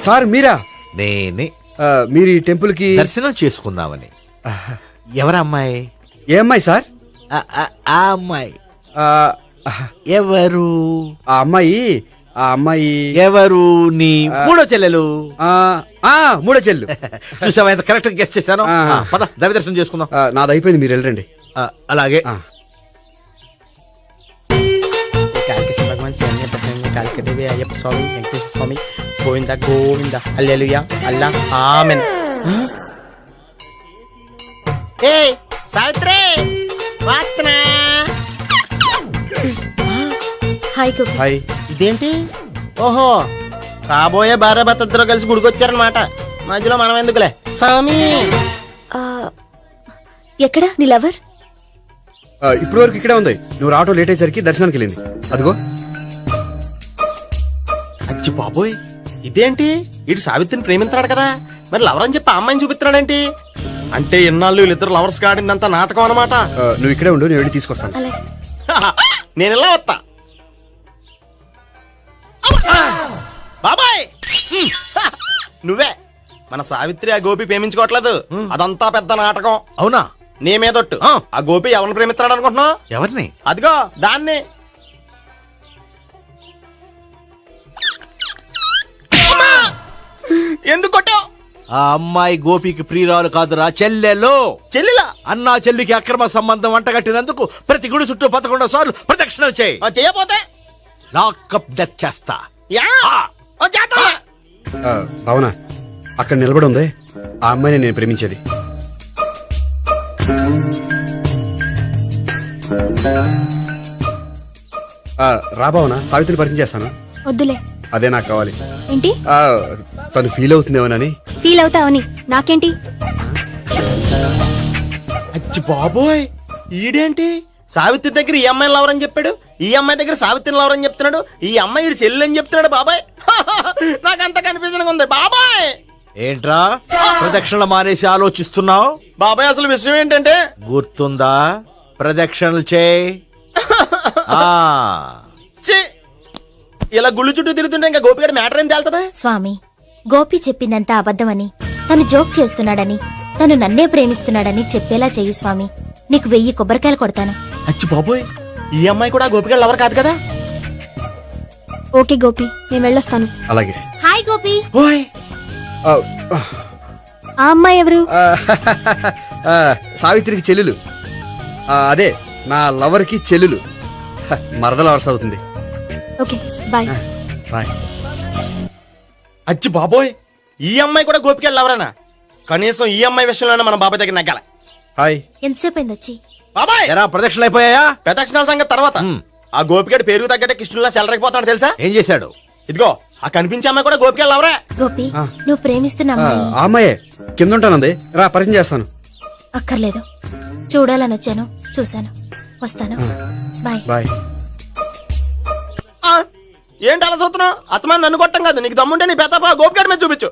సార్ మీరా? నేనే మీరు ఈ టెంపుల్ కి దర్శనం చేసుకుందామని. ఎవరా అమ్మాయి? ఏ అమ్మాయి సార్? ఆ అమ్మాయి ఆ, ఎవరు? ఆ అమ్మాయి ఎవరు? నీ మూడో చెల్లెలు. మూడో చెల్లు. చూసావా ఎంత కరెక్ట్ గెస్ట్ చేశాను. ఆ. పద దవి దర్శనం చేసుకుందాం. నాది అయిపోయింది, మీరు వెళ్ళండి. అలాగే. కాళికేశ్వర భగవాన్ శరణ్య ప్రసన్న కాళికదేవి అయ్యప్ప స్వామి వెంకటేశ్వర స్వామి గోవింద గోవింద హల్లెలూయా అల్లా ఆమెన్. ఏ సావిత్రి వాత్నా. హాయ్ గోపి. హాయ్. ఇదేంటి? ఓహో కాబోయే భార్య భర్త ఇద్దరు కలిసి గుడికొచ్చారనమాట. మధ్యలో మనం ఎందుకులే స్వామి. ఆ, ఎక్కడ నీ లవర్? ఇప్పుడు వరకు ఇక్కడే ఉంది. నువ్వు రావటం లేట్ అయ్యేసరికి దర్శనానికి వెళ్ళింది. అదిగో. అచ్చి బాబోయ్ ఇదేంటి? ఇటు సావిత్రిని ప్రేమిస్తున్నాడు కదా, మరి లవర్ అని చెప్పి ఆ అమ్మాయిని చూపిస్తున్నాడేంటి? అంటే ఇన్నాళ్ళు వీళ్ళిద్దరు లవర్స్ కాడిందంతా నాటకం అనమాట. నువ్వు ఇక్కడే ఉండు, నేను వెళ్ళి తీసుకొస్తాను. అలాగే. నేను ఇలా వస్తా. బాబాయ్ నువ్వే మన సావిత్రి ఆ గోపి ప్రేమించుకోవట్లేదు, అదంతా పెద్ద నాటకం. అవునా? నీ మీదొట్టు. ఆ గోపి ఎవరిని ప్రేమిస్తున్నాడు అనుకుంటున్నావు? ఎవరిని? అదిగో దాన్ని. అమ్మా! ఎందుకు కొట్టావు? ఆ అమ్మాయి గోపికి ప్రియురాలు కాదురా, చెల్లెలు. చెల్లిలా? అన్నా చెల్లికి అక్రమ సంబంధం అంటగట్టినందుకు ప్రతి గుడి చుట్టూ 11 సార్లు ప్రదక్షిణలు చేయి. చేయపోతే లాకప్ డెత్ చేస్తా. యా! ఓ చేద్దాం. భావన, అక్కడ నిలబడి ఉంది ఆ అమ్మాయిని నేను ప్రేమించేది. రా భావన, సావిత్రిని పరిచయం చేస్తాను. వద్దులే. అదే నాకు కావాలి. ఏంటి? తను ఫీల్ అవుతుందేమోనని. ఫీల్ అవుతావని నాకేంటి? అచ్చి బాబోయ్ ఈడేంటి సావిత్రి దగ్గర ఈ అమ్మాయిని లవర్ అని చెప్పాడు, ఈ అమ్మాయి దగ్గర సావిత్రిని లవర్ అని చెప్తున్నాడు, ఈ అమ్మాయి ఈడు చెల్లి అని చెప్తున్నాడు. బాబాయ్ నాకంత కన్ఫ్యూజన్ ఉంది బాబాయ్. ఏంట్రా ప్రదక్షిణలు మానేసి ఆలోచిస్తున్నావు? బాబాయ్ అసలు విషయం ఏంటంటే గుర్తుందా? ప్రదక్షిణలు చేయి. ఛీ! ఇలా గుళ్ళు చుట్టూ తిరుగుతుంటే ఇంకా గోపిగడ మ్యాటర్ ఏం తేలుతుందా? స్వామి, గోపి చెప్పిందంతా అబద్ధమని, తను జోక్ చేస్తున్నాడని, తను నన్నే ప్రేమిస్తున్నాడని చెప్పేలా చెయ్యి స్వామి. నీకు 1000 కొబ్బరికాయలు కొడతాను. అచ్చి బాబోయ్ ఈ అమ్మాయి కూడా గోపిగడ లవర్ కాదు కదా? ఓకే గోపి, నేను వెళ్ళొస్తాను. అలాగే. హాయ్ గోపి. ఓయ్ ఆ అమ్మాయి ఎవరు? సావిత్రికి చెల్లెలు. అదే నా లవర్ కి చెల్లెలు. మరద లవర్స్ అవుతుంది. Okay bye. బాయ్. అచ్చి బాబోయ్ ఈ అమ్మాయి కూడా గోపిగడ లవరేనా? కనీసం ఈ అమ్మాయి విషయంలోనే మన బాబాయ్ దగ్గర నగ్గాల. హాయ్. ఎంతసేపు అయింది వచ్చి? బాబాయ్ ఎరా ప్రదక్షిణలు అయిపోయాయా? ప్రదక్షిణాల సంగతి తర్వాత. ఆ గోపిగడ పేరు తగ్గట్టే కృష్ణులా చెలరైపోతాడు తెలుసా? ఏం చేశాడు? ఇదిగో ఆ కనిపించే అమ్మాయి కూడా గోపిగడ లవరే. గోపి, నువ్వు ప్రేమిస్తున్న అమ్మాయి ఆ అమ్మాయే కింద ఉంటానంది. రా పరిచయం చేస్తాను. అక్కర్లేదు, చూడాలని వచ్చాను, చూశాను, వస్తాను. బాయ్. బాయ్. ఏంటి అలా చూస్తున్నావు? అత్తమాని నన్ను కొట్టం కాదు, నీకు దమ్ముంటే నీ పెద్ద గోపిగడ మీద చూపించు.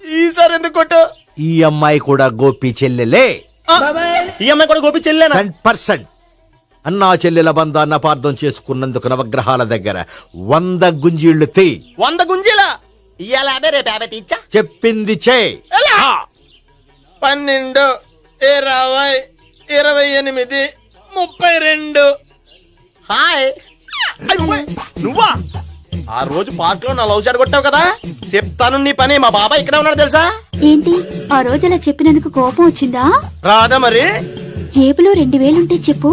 ఈసారి ఎందుకు కొట్టు? ఈ అమ్మాయి కూడా గోపి చెల్లెలే. ఈ అమ్మాయి కూడా గోపి చెల్లెనా? 100%. అన్నా చెల్లెల బంధాన్ని అపార్థం చేసుకున్నందుకు నవగ్రహాల దగ్గర 100 గుంజీళ్లు తీ. 100 గుంజీలా? ఇయ్యాల 50 రేపు 50 తీచ్చా. చెప్పింది చే. 12 20 28 32. హాయ్. నువ్వా? ఆ రోజు పార్క్ లో నా లవ్ షాట్ కొట్టావు కదా, చెప్తాను నీ పని. మా బాబాయ్ ఇక్కడే ఉన్నాడు తెలుసా? ఏంటి ఆ రోజు అలా చెప్పినందుకు కోపం వచ్చిందా? రాదా మరి? జేబులో 2000 ఉంటే చెప్పు,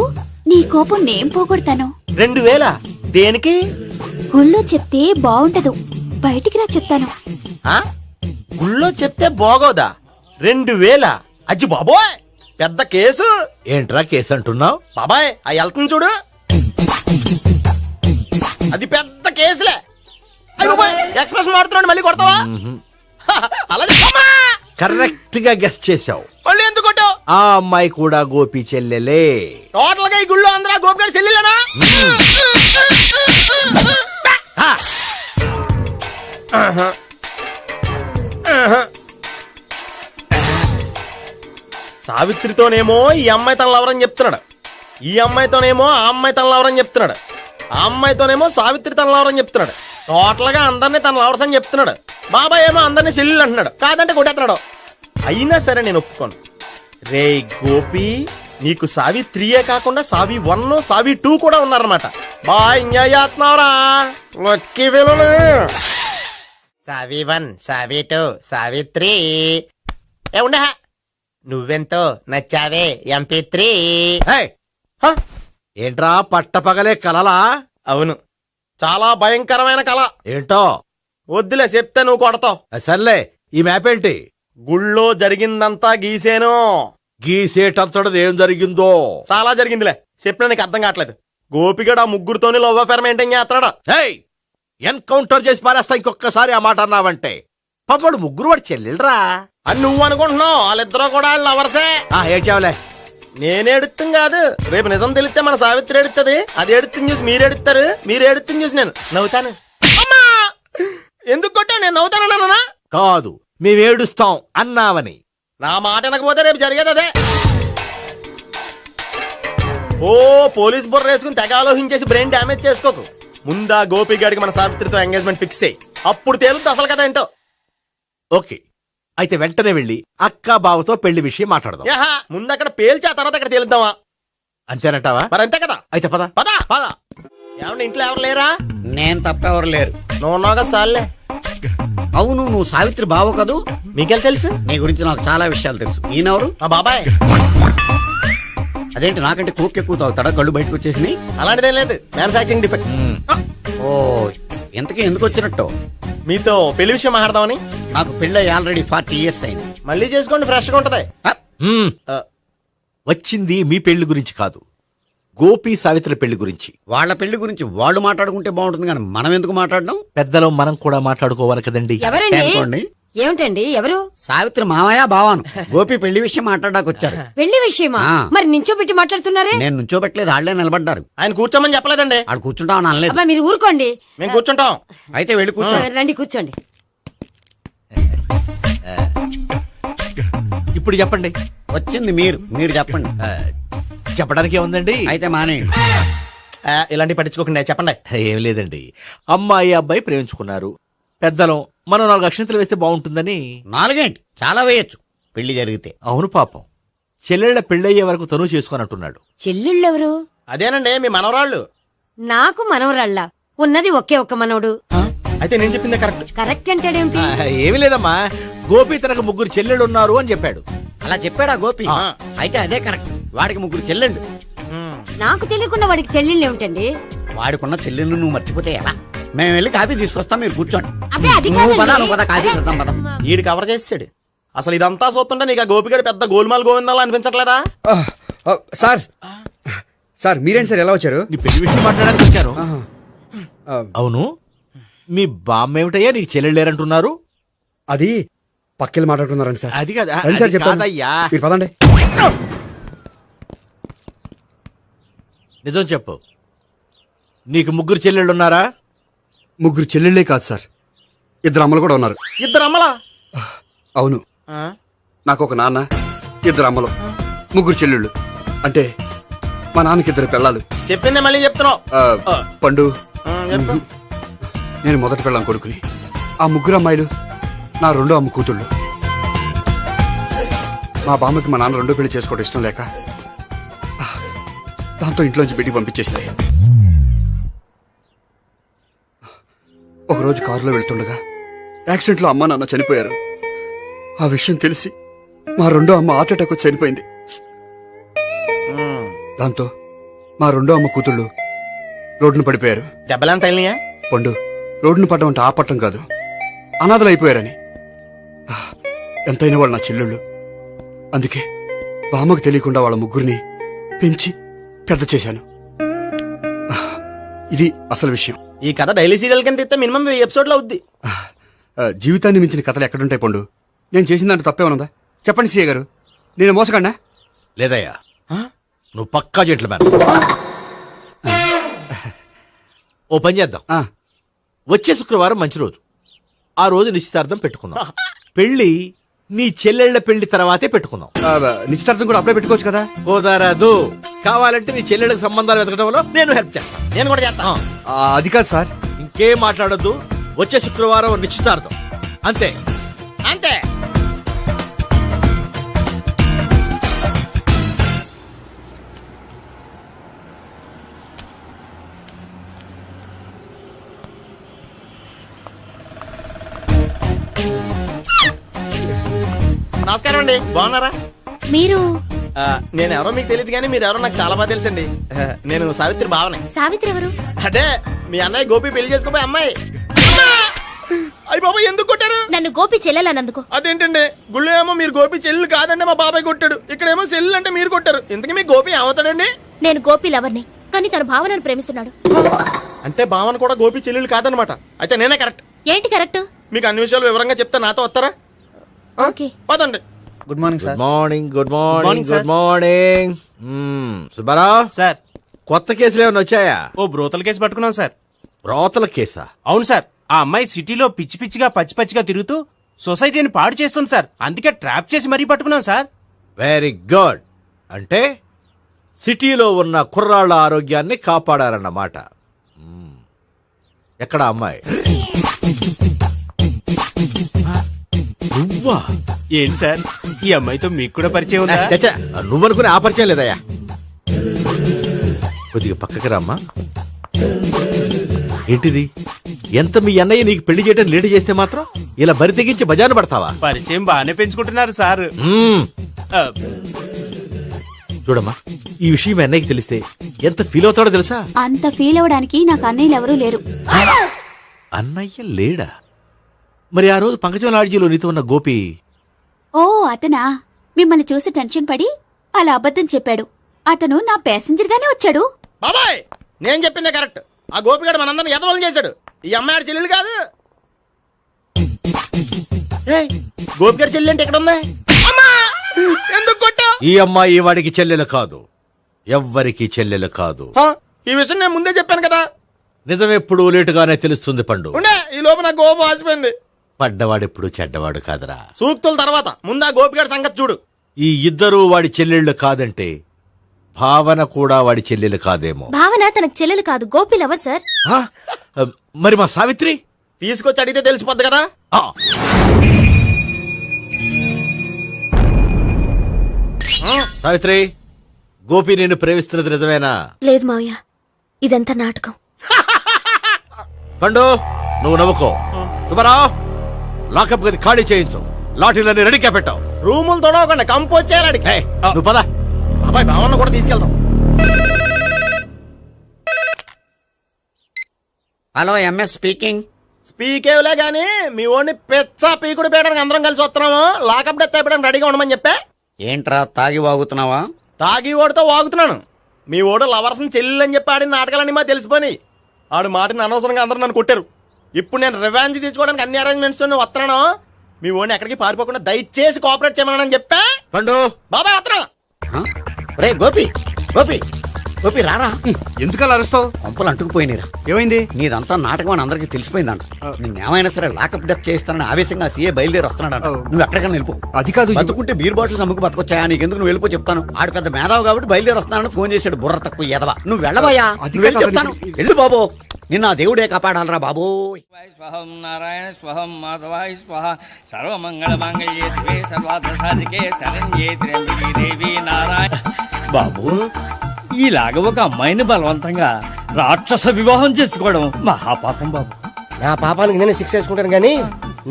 నీ కోపం నేను పోగొడతాను. 2000 దేనికి? గుళ్ళో చెప్తే బాగుంటదు, బయటికి రా చెప్తాను. గుళ్ళో చెప్తే బాగోదా? 2000? అజ్జి బాబోయ్ పెద్ద కేసు. ఏంట్రా కేసు అంటున్నావు? బాబాయ్ ఆ వెళ్తుంది చూడు, అది పెద్ద కేసులే. ఎక్స్ప్రెస్ మారుతున్నాడు, మళ్ళీ కొడతావా? అలా చెప్పమ్మా. కరెక్ట్ గా గెస్ట్ చేశావు. మళ్ళీ ఎందుకు కొట్టావు? ఆ అమ్మాయి కూడా గోపి చెల్లెలే. టోటల్ గా ఈ గుళ్ళో అందరూ గోపిగాడి చెల్లిలేనా? సావిత్రితోనేమో ఈ అమ్మాయి తన లవరని చెప్తున్నాడు, ఈ అమ్మాయితోనేమో ఆ అమ్మాయి తన లవరని చెప్తున్నాడు, ఆ అమ్మాయితోనేమో సావిత్రి తన లవరని చెప్తున్నాడు. టోటల్ గా అందరినీ తన లవర్స్ అని చెప్తున్నాడు. బాబాయ్ ఏమో అందరినీ చెల్లెలు అంటున్నాడు. కాదంటే కొట్టేస్తున్నాడు. అయినా సరే నేను ఒప్పుకోను. రే గోపి, నీకు సావి 3 కాకుండా సావి 1, సావి 2 కూడా ఉన్నారన్నమాట. బాయ్ ఎంజాయ్ చేస్తున్నావురా. లక్కీ పిల్లలు. సావి 1, సావి 2, సావి 3. ఉండ నువ్వెంతో నచ్చావే MP3. ఏయ్, ఏంట్రా పట్టపగలే కలలా? అవును, చాలా భయంకరమైన కళ. ఏంటో వద్దులే, చెప్తే నువ్వు కొడతావు. సర్లే, ఈ మ్యాప్ ఏంటి? గుళ్ళో జరిగిందంతా గీసేను. గీసేటంతటది ఏం జరిగిందో? చాలా జరిగిందిలే, చెప్పినా నీకు అర్థం కావట్లేదు. గోపిగడు ఆ ముగ్గురుతోని లవ్ అఫేర్ మెయింటైన్ చేస్తున్నాడు. ఏయ్, ఎన్కౌంటర్ చేసి పారేస్తా ఇంకొకసారి ఆ మాట అన్నావంటే. పాపడు ముగ్గురు వాడు చెల్లెలరా అని నువ్వు అనుకుంటున్నావు. వాళ్ళిద్దరూ కూడా వాళ్ళు లవర్సే. ఏడ్చావులే. నేనే ఎడుతుంది కాదు, రేపు నిజం తెలిస్తే మన సావిత్రి ఎడుతుంది. అది ఎడుతుంది చూసి మీరు ఎడుతారు, మీరు ఎడుతుంది చూసి నేను నవ్వుతాను. అమ్మా! ఎందుకు కొట్టావు? నేను నవ్వుతానన్నా? కాదు, మేమేడుస్తాం అన్నావని. నా మాట వినకపోతే రేపు జరిగేది అదే. ఓ పోలీస్ బుర్ర వేసుకుని తెగ ఆలోచించేసి బ్రెయిన్ డ్యామేజ్ చేసుకోకు. ముందా గోపి గాడికి మన సావిత్రితో ఎంగేజ్మెంట్ ఫిక్స్ అయ్యి అప్పుడు తేలుతుంది అసలు కదా ఏంటో. ఓకే, అయితే వెంటనే వెళ్ళి అక్క బావతో పెళ్లి విషయం మాట్లాడదాం. యహా, ముందు అక్కడ పేల్చి ఆ తర్వాత అక్కడ తేలుద్దామా? అంతేనంటావా? మరి అంతే కదా. అయితే పద పద. పద. ఏమంటే ఇంట్లో ఎవరు లేరా? నేను తప్పెవరు లేరు. నువ్వు ఉన్నావుగా సార్లే. అవును, నువ్వు సావిత్రి బావ కదూ? మీకెళ్ళి తెలుసు? నీ గురించి నాకు చాలా విషయాలు తెలుసు. ఈయనెవరు? మా బాబాయ్. అదేంటి నాకంటే కోక్ ఎక్కువ తాగుతాడా? కళ్ళు బయటకు వచ్చేసి. అలాంటిదేం లేదు, మ్యానుఫాక్చరింగ్ డిఫెక్ట్. ఓ, ఎంతకీ ఎందుకు వచ్చినట్టు? మీతో పెళ్లి విషయం మాట్లాడదామని. నాకు పెళ్ళి ఆల్రెడీ 40 years అయింది. మళ్ళీ చేసుకోండి, ఫ్రెష్ గా ఉంటది. వచ్చింది మీ పెళ్లి గురించి కాదు, గోపి సావిత్రి పెళ్లి గురించి. వాళ్ళ పెళ్లి గురించి వాళ్ళు మాట్లాడుకుంటే బాగుంటుంది, కానీ మనం ఎందుకు మాట్లాడడం? పెద్దలో మనం కూడా మాట్లాడుకోవాలి కదండి. ఎవరండి? అనుకోండి. ఏమిటండి? ఎవరు? సావిత్రి మావయ్య బావాను. గోపి పెళ్లి విషయం మాట్లాడడానికి వచ్చారు. పెళ్లి విషయమా? ఆ. మరి నించోబెట్టి మాట్లాడుతున్నారే? నేను నుంచోబెట్టలేదు, వాళ్ళే నిలబడ్డారు. ఆయన కూర్చోమని చెప్పలేదండి. వాళ్ళు కూర్చుంటామని అనలేదు. అబ్బా మీరు ఊరుకోండి. మేము కూర్చుంటాం. అయితే వెళ్ళి కూర్చోండి. రండి కూర్చోండి. ఇప్పుడు చెప్పండి. వచ్చింది మీరు, మీరు చెప్పండి. చెప్పడానికి ఏముందండి? అయితే మానేయండి. ఇలాంటివి పట్టించుకోకుండా చెప్పండి. ఏం లేదండి, అమ్మాయి అబ్బాయి ప్రేమించుకున్నారు. పెద్దలం మనం 4 అక్షంతలు వేస్తే బాగుంటుందని. 4 ఏంటి, చాలా వేయచ్చు పెళ్లి జరిగితే. అవును పాపం, చెల్లెళ్ళ పెళ్ళయ్యే వరకు తను చేసుకున్నట్టున్నాడు. చెల్లెళ్ళెవరు? అదేనండి మీ మనవరాళ్ళు. నాకు మనవరాళ్ళ ఉన్నది ఒకే ఒక్క మనవడు. అయితే నేను చెప్పిందే కరెక్ట్. కరెక్ట్ అంటాడేమిటి? ఏమి లేదమ్మా, గోపి తనకు 3 చెల్లెళ్ళు ఉన్నారు అని చెప్పాడు. అలా చెప్పాడా గోపి? అయితే అదే కరెక్ట్. వాడికి 3 చెల్లెళ్ళు. నాకు తెలియకుండా వాడికి చెల్లెళ్ళు ఏమిటండి? వాడికున్న చెల్లెళ్ళు నువ్వు మర్చిపోతే ఎలా? మేము వెళ్ళి కాఫీ తీసుకొస్తాం, మీరు కూర్చోండి. అబ్బే అది నువ్వు పద, కాదండి. నువ్వు పద, కాఫీ చేద్దాం పద. ఈడు కవర్ చేసాడు. అసలు ఇదంతా చూస్తుంటే నీకు ఆ గోపిగడు పెద్ద గోల్మాల్ గోవిందాలు అనిపించట్లేదా? సార్ సార్ మీరేంటి సార్ ఎలా వచ్చారు? నీ పెళ్లి విషయం మాట్లాడడానికి వచ్చాను. అవును, మీ బామ్మ ఏమిటయ్యా నీకు చెల్లెళ్ళు లేరంటున్నారు? అది పక్కెళ్ళి మాట్లాడుకున్నారండి సార్. అది కాదు, రండి సార్ అది చెప్తాను. కాదయ్యా. మీరు పదండి. నిజం చెప్పు, నీకు 3 చెల్లెళ్ళు ఉన్నారా? 3 చెల్లెళ్ళే కాదు సార్, 2 అమ్మలు కూడా ఉన్నారు. 2 అమ్మలా? అవును, నాకు ఒక నాన్న, 2 అమ్మలు, 3 చెల్లెళ్ళు. అంటే మా నాన్నకి 2 పిల్లలు. చెప్పిందే మళ్ళీ చెప్తున్నావు. పండు, చెప్పు. నేను మొదటి పెళ్ళాం కొడుకుని. ఆ 3 అమ్మాయిలు నా 2వ అమ్మ కూతుళ్ళు. మా బామ్మకి మా నాన్న 2వ పెళ్లి చేసుకోవడం ఇష్టం లేక దాంతో ఇంట్లోంచి బిడ్డికి పంపించేసింది. ఒకరోజు కారులో వెళ్తుండగా యాక్సిడెంట్లో అమ్మ నాన్న చనిపోయారు. ఆ విషయం తెలిసి మా 2వ అమ్మ హార్ట్ అటాక్ వచ్చి చనిపోయింది. దాంతో మా 2వ అమ్మ కూతుళ్ళు రోడ్డును పడిపోయారు. దెబ్బలంత తగిలినాయా? పండు, రోడ్డును పడడం అంటే ఆపట్టం కాదు, అనాథలు అయిపోయారని. ఎంతైనా వాళ్ళు నా చెల్లెళ్ళు. అందుకే బామ్మకు తెలియకుండా వాళ్ళ 3 పెంచి పెద్ద చేశాను. ఇది అసలు విషయం. ఈ కథ డైలీ సీరియల్ కింద ఇస్తే మినిమం 1000 ఎపిసోడ్లు అవుద్ది. జీవితాన్ని మించిన కథలు ఎక్కడుంటాయి పండు? నేను చేసిన దాంట్లో తప్పేమనుందా? చెప్పండి సీఏ గారు, నేను మోసగండా? లేదయ్యా, నువ్వు పక్కా జెంట్లమ్యాన్. ఓ పని చేద్దాం, వచ్చే శుక్రవారం మంచి రోజు, ఆ రోజు నిశ్చితార్థం పెట్టుకుందాం. పెళ్లి నీ చెల్లెళ్ల పెళ్లి తర్వాతే పెట్టుకుందాం. నిశ్చితార్థం కూడా అప్పుడే పెట్టుకోవచ్చు కదా? కుదరదు. కావాలంటే నీ చెల్లెళ్ళకి సంబంధాలు వెతకడంలో నేను హెల్ప్ చేస్తాను. నేను కూడా చేస్తా. అది కాదు సార్. ఇంకేం మాట్లాడొద్దు, వచ్చే శుక్రవారం నిశ్చితార్థం, అంతే. అంతే. నమస్కారం అండి, బాగున్నారా? మీరు నేను ఎవరో మీకు తెలియదు కానీ మీరు ఎవరో నాకు చాలా బాగా తెలుసండి. నేను సావిత్రి బావనే. సావిత్రి ఎవరు? అదే మీ అన్నయ్య గోపి పెళ్లి చేసుకోపోయి అమ్మాయి. అయ్యి బాబా, ఎందుకు కొట్టారు? నన్ను గోపి చెల్లెలన్నందుకు. అదేంటండి, గుళ్ళు ఏమో మీరు గోపి చెల్లు కాదండి మా బాబాయ్ కొట్టాడు, ఇక్కడేమో చెల్లు అంటే మీరు కొట్టారు. ఇంతకీ మీ గోపి ఏమవుతాడండి? నేను గోపి లవర్ని, కానీ తన భావనను ప్రేమిస్తున్నాడు. అంటే భావన కూడా గోపి చెల్లెలు కాదనమాట. అయితే నేనే కరెక్ట్. ఏంటి కరెక్ట్? మీకు అన్ని విషయాలు వివరంగా చెప్తే నాతో వస్తారా? ఓకే, పదండి. Good morning good morning. Good morning. Good morning. Subbarao sir, కొత్త కేసులు ఏమైనా వచ్చాయా? ఓ బ్రోతల కేసు పట్టుకున్నాం సార్. రోతల కేసా? అవును సార్, ఆ అమ్మాయి సిటీలో పిచ్చి పిచ్చిగా పచ్చి పచ్చిగా తిరుగుతూ సొసైటీని పాడు చేస్తుంది సార్. అందుకే ట్రాప్ చేసి మరీ పట్టుకున్నాం సార్. Very good. అంటే సిటీలో ఉన్న కుర్రాళ్ళ ఆరోగ్యాన్ని కాపాడారన్నమాట. ఎక్కడ అమ్మాయి? నువ్వా? ఏంటి సార్, ఈ అమ్మాయితో మీకు కూడా పరిచయం ఉందా? చచ్చా, నువ్వనుకునే ఆ పరిచయం లేదయ్యా. కొద్దిగా పక్కకి రామ్మా. ఏంటిది? ఎంత మీ అన్నయ్య నీకు పెళ్లి చేయడం లేట్ చేస్తే మాత్రం ఇలా బరి తెగించి బజారు పడతావా? పరిచయం బాగానే పెంచుకుంటున్నారు సార్. చూడమ్మా, ఈ విషయం మీ అన్నయ్యకి తెలిస్తే ఎంత ఫీల్ అవుతాడో తెలుసా? అంత ఫీల్ అవడానికి నాకు అన్నయ్యలు ఎవరూ లేరు. అన్నయ్య లేడా? మరి ఆ రోజు పంకజం లాడ్జీలో నీతో ఉన్న గోపి? ఓ అతనా? మిమ్మల్ని చూసి టెన్షన్ పడి అలా అబద్ధం చెప్పాడు. అతను నా ప్యాసింజర్ గానే వచ్చాడు. బాబాయ్, నేను చెప్పిందే కరెక్ట్. ఆ గోపిగాడు మనందరిని ఎదవలం చేశాడు. ఈ అమ్మాయి చెల్లెలు కాదు. గోపిగాడి చెల్లి అంటే ఎక్కడ ఉంది? ఎందుకు కొట్టా? ఈ అమ్మాయి వాడికి చెల్లెలు కాదు, ఎవ్వరికి చెల్లెలు కాదు. ఈ విషయం నేను ముందే చెప్పాను కదా. నిజమెప్పుడు లేటుగానే తెలుస్తుంది పండు. ఉండే, ఈ లోపు నాకు గోపు ఆసిపోయింది. పడ్డవాడెప్పుడు చెడ్డవాడు కాదురా. సూక్తుల తర్వాత ముందు ఆ గోపిగాడి సంగతి చూడు. ఈ ఇద్దరూ వాడి చెల్లెళ్ళు కాదంటే భావన కూడా వాడి చెల్లెలు కాదేమో. భావన తనకు చెల్లెలు కాదు, గోపి లవర్ సార్. మరి మా సావిత్రి? తీసుకొచ్చి అడిగితే తెలిసిపోద్ది కదా. సావిత్రి, గోపి నేను ప్రేమిస్తున్నది నిజమేనా? లేదు మావయ్య, ఇదంతా నాటకం. పండు, నువ్వు నవ్వుకో. సుబ్బారావు, లాకప్ గది ఖాళీ చేయించు. లాఠీలన్నీ రెడీగా పెట్టావు. రూములు తొడవకుండా కంపోజ్ చేయాలి. నువ్వు పద. అబ్బాయి, భావన కూడా తీసుకెళ్తాం. Hello, MS speaking. స్పీకేవ్లే గానీ మీ ఓడిని పెచ్చా పీకుడు పేయడానికి అందరం కలిసి వస్తున్నాము. లాకప్ డెత్ అయిపోయడానికి రెడీగా ఉండమని చెప్పే. ఏంట్రా తాగి వాగుతున్నావా? తాగి ఓడితో వాగుతున్నాను. మీ ఓడు లవర్స్ని చెల్లెలని చెప్పి ఆడిన నాటకాలన్నీ మా తెలిసిపోయి ఆడు మాటని అనవసరంగా అందరూ నన్ను కొట్టారు. ఇప్పుడు నేను రివెంజ్ తీసుకోవడానికి అన్ని అరేంజ్మెంట్స్ వస్తున్నాను. మీ ఓడిని ఎక్కడికి పారిపోకుండా దయచేసి కోఆపరేట్ చేయమని చెప్పా. పండు, బాబాయ్ వస్తున్నా. రే గోపి, గోపి, గోపి రారా. ఎందుకలా అరుస్తావు? పంపులు అంటుకుపోయినరా. ఏమైంది? నీదంతా నాటకం అని అందరికీ తెలిసిపోయిందంట. నిన్నేమైనా సరే లాకప్ డెత్ చేస్తానని ఆవేశంగా సీఏ బయలుదేరి వస్తున్నాడంట. నువ్వు ఎక్కడికైనా వెళ్ళిపో. అది కాదు, బతుకుంటే బీర్ బాటిల్స్ అమ్ముకు బతకొచ్చాయా? నీకెందుకు, నువ్వు వెళ్ళిపో చెప్తాను. ఆడు పెద్ద మేధావు కాబట్టి బయలుదేరి వస్తానని ఫోన్ చేశాడు. బుర్ర తక్కువ ఎదవా. నువ్వు వెళ్ళబోయా? వెళ్ళి చెప్తాను. వెళ్ళు బాబు, నిన్న దేవుడే కాపాడాలరా బాబు. స్వహం నారాయణ స్వహం మాధవాయ స్వహ సర్వమంగళ మాంగళ్యే శివే సర్వార్థ సాధికే శరణ్యే త్ర్యంబకే దేవి నారాయణ. బాబు, ఇలాగ ఒక అమ్మాయిని బలవంతంగా రాక్షస వివాహం చేసుకోవడం మహాపాపం బాబు. నా పాపానికి నేను శిక్ష వేసుకుంటాను కానీ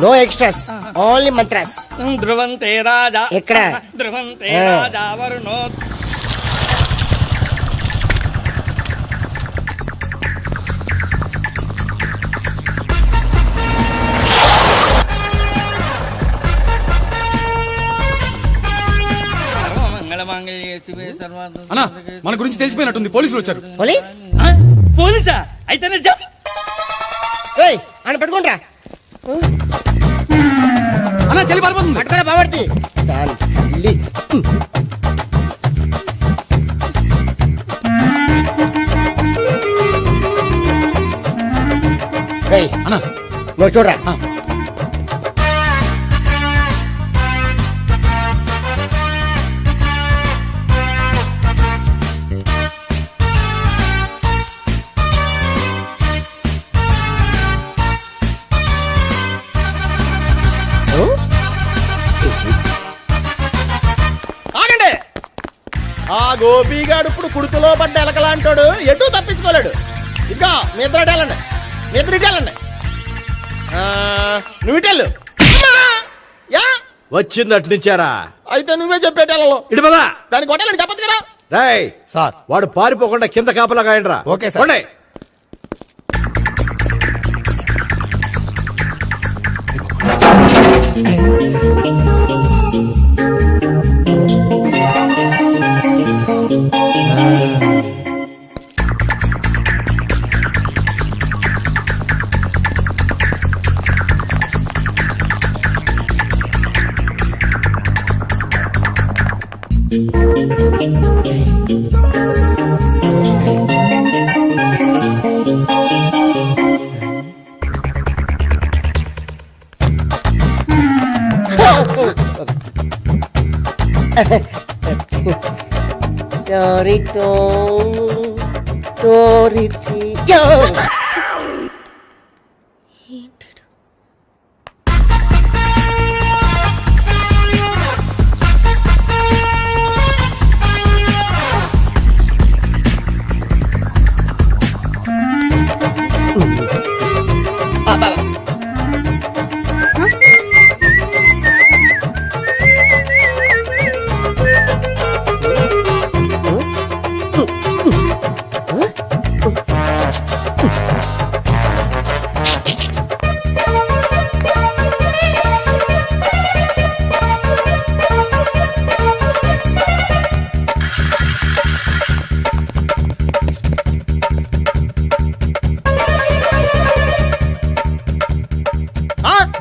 నో ఎక్స్ట్రాస్, ఓన్లీ మంత్రాస్. ధ్రువంతే రాజా ఎక్కడ? ధ్రువంతే రాజా వరుణో. మన గురించి తెలిసిపోయినట్టుంది, పోలీసులు వచ్చారు. పోలీసా? అయితే ఆయన పట్టుకుంటా. అన్న చెల్లి పారిపోతుంది. పట్టుకురా బావర్తి దాని తల్లి. రేయ్, అన్న నువ్వు చూడరా. ఆగండి. ఆ గోపిగాడు ఇప్పుడు కుడుతులో పడ్డ ఎలకలాంటాడు, ఎటు తప్పించుకోలేడు. ఇంకా మీ ఇద్దరు అటు వెళ్ళండి, మీ ఇద్దరు ఇటు వెళ్ళండి. నువ్వు ఇటు వెళ్ళు. యా వచ్చిందటు నుంచారా? అయితే నువ్వే చెప్పేటెళ్ళలో ఇటు పదా. దానికి కొట్టాలని చెప్పచ్చు కదా. రాయ్ సార్. వాడు పారిపోకుండా కింద కాపలా కాయండిరా. Okay sir. పోండి.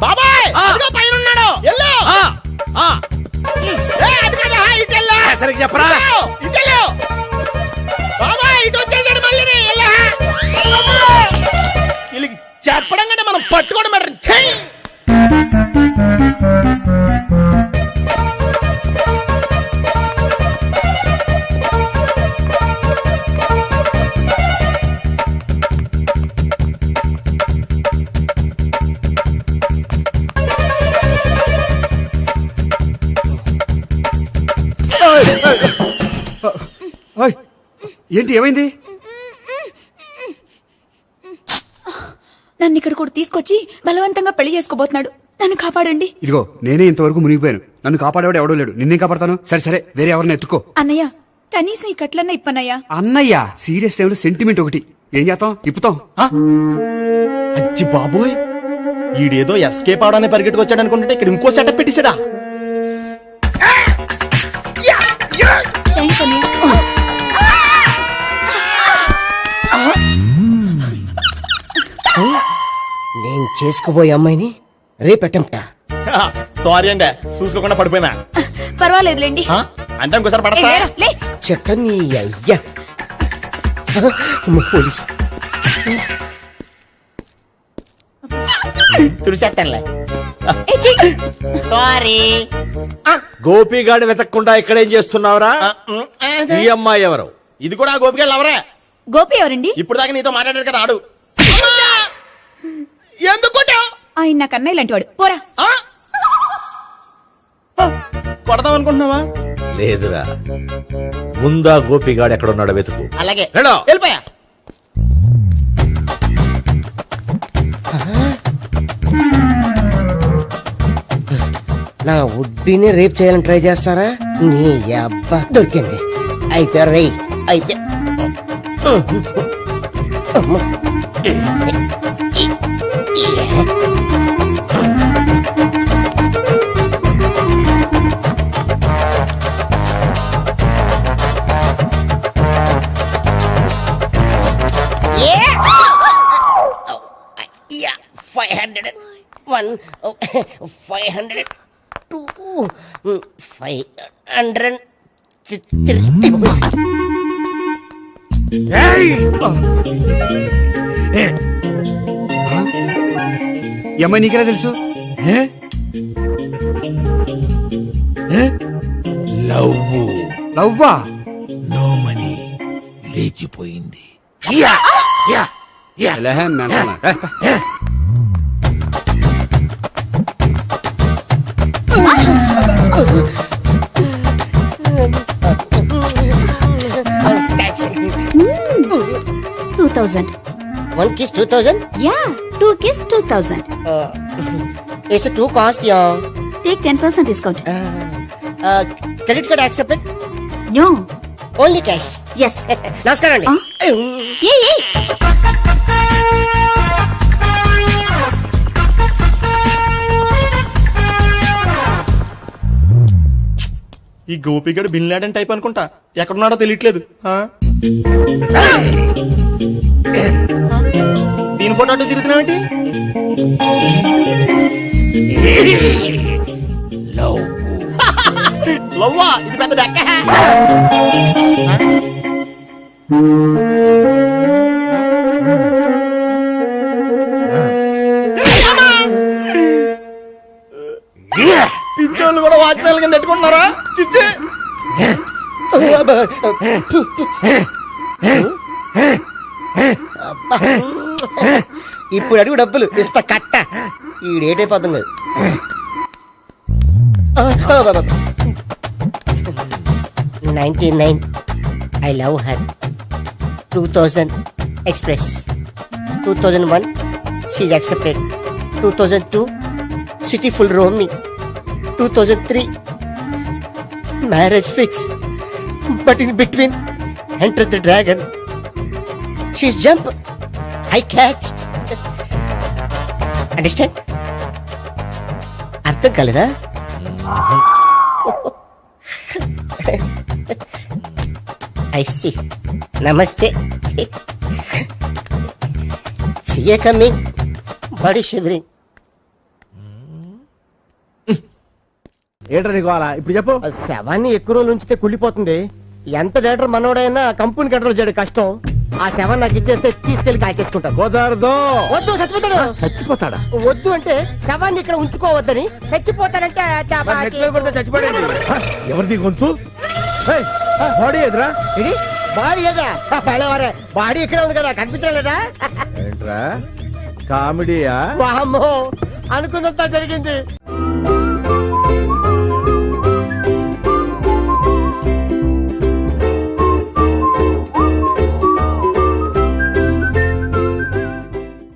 బాబాయ్ అదిగో పైన ఉన్నాడు. వెళ్ళు. అదిగో ఇటు వెళ్ళు. సరిగ్గా చెప్పరా? ఇటు వెళ్ళు. బాబాయ్ ఇటు వచ్చేసాడు మళ్ళీ. వీళ్ళకి చెప్పడం కంటే మనం పట్టుకోవడం మరి. ఓయ్, ఏంటి ఏమైంది? నన్ను ఇక్కడ కూడా తీసుకొచ్చి బలవంతంగా పెళ్లి చేసుకోబోతున్నాడు. నన్ను కాపాడండి. ఇదిగో నేనే ఇంతవరకు మునిగిపోయాను. నన్ను కాపాడేవాడు ఎవడో లేడు. నిన్నే కాపాడతాను. సరే సరే, వేరే ఎవరిని ఎత్తుకో. అన్నయ్య కనీసం ఈ కట్లన్నా ఇప్పనయ్యా. అన్నయ్య సీరియస్ టైంలో సెంటిమెంట్ ఒకటి. ఏం చేస్తాం? ఇప్పుతాం. అచ్చి బాబోయ్, ఈడేదో ఎస్కేప్ అవడానికి పరిగెట్టుకొచ్చాడు అనుకుంటే ఇక్కడ ఇంకో సెటప్ పెట్టేశాడా. థ్యాంక్స్ అన్నయ్య. నేను చేసుకోబోయే అమ్మాయిని రేపెట్టంట. సారీ అండి, చూసుకోకుండా పడిపోయినా. పర్వాలేదులేండి. అంటే ఇంకోసారి పడతా. చెట్ట నీ అయ్యా. పోలీసు తుడిచేస్తానులే. సారీ. గోపిగాడిని వెతకకుండా ఇక్కడేం చేస్తున్నావురా? ఈ అమ్మాయి ఎవరు? ఇది కూడా గోపిగాళ్ళు ఎవరే? గోపి ఎవరండి? ఇప్పుడు దాకా నీతో మాట్లాడాడు కదా ఆడు. ఎందుకు ఆయన నాకు అన్నయ్య లాంటి వాడు. పోరా. కొడదాం అనుకుంటున్నావా? లేదురా, ముందా గోపిగాడు ఎక్కడున్నాడో వెతుకు. అలాగే హలో, వెళ్ళిపోయా. నా ఉడ్బీని రేప్ చేయాలని ట్రై చేస్తారా? నీ అబ్బా దొరికింది. అయిపోయారు రేయ్, అయిపోయా. 502 503 ఏమ్మా నీకెలా తెలుసు? లవ్వా? నో మనీ లేచిపోయింది. ఎలహే మెంటనా. 2000. 1 kiss 2000. Yeah, 2 kiss 2000. It's too cost, yeah. Take 10% discount. Credit card accepted? No. Only cash. Yes. నమస్కారం అండి. Hey. ఈ గోపిగడు బిన్ లాడెన్ టైప్ అనుకుంటా, ఎక్కడున్నాడో తెలియట్లేదు. దీని ఫోటో అటు తిరుగుతున్నావేంటి? లవ్వా? ఇది పెద్ద డెక్క. పిచ్చోళ్ళు కూడా వాచ్మెన్ కింద పెట్టుకుంటున్నారా? చిచ్చే ఇప్పుడు అడుగు డబ్బులు ఇస్తా కట్ట. ఈ డేట్ అయిపోతుంది. 99 I love her. 2000 express. 2001 she's accepted. 2002 city full roaming. 2003 marriage fix. But in between enter the dragon. She's jump, I catch. Understand? అర్థం కాలేదా? I see. Namaste. See you coming. Body shivering. ఏంటర్ నీకు అలా ఇప్పుడు చెప్పు. శవాన్ని ఎక్కువ రోజులు ఉంచితే కుళ్ళిపోతుంది. ఎంత డేటర్ మనోడైనా కంపెనీ కంట్రోల్ చేయడం కష్టం. ఆ శవం నాకు ఇచ్చేస్తే తీసుకెళ్లి కాల్చేసుకుంటాను. కుదరదు. వద్దు, చచ్చిపోతాడు. చచ్చిపోతాడా? వద్దు అంటే శవాన్ని ఇక్కడ ఉంచుకోవద్దని. చచ్చిపోతాడంటే చచ్చిపోయాడు. ఎవరిది గొంతు? బాడీ ఎదురా? ఇది బాడీ ఏదా? పడేవారే బాడీ ఇక్కడ ఉంది కదా, కనిపించలేదా? ఏంట్రా కామెడీయా? అనుకున్నంత జరిగింది.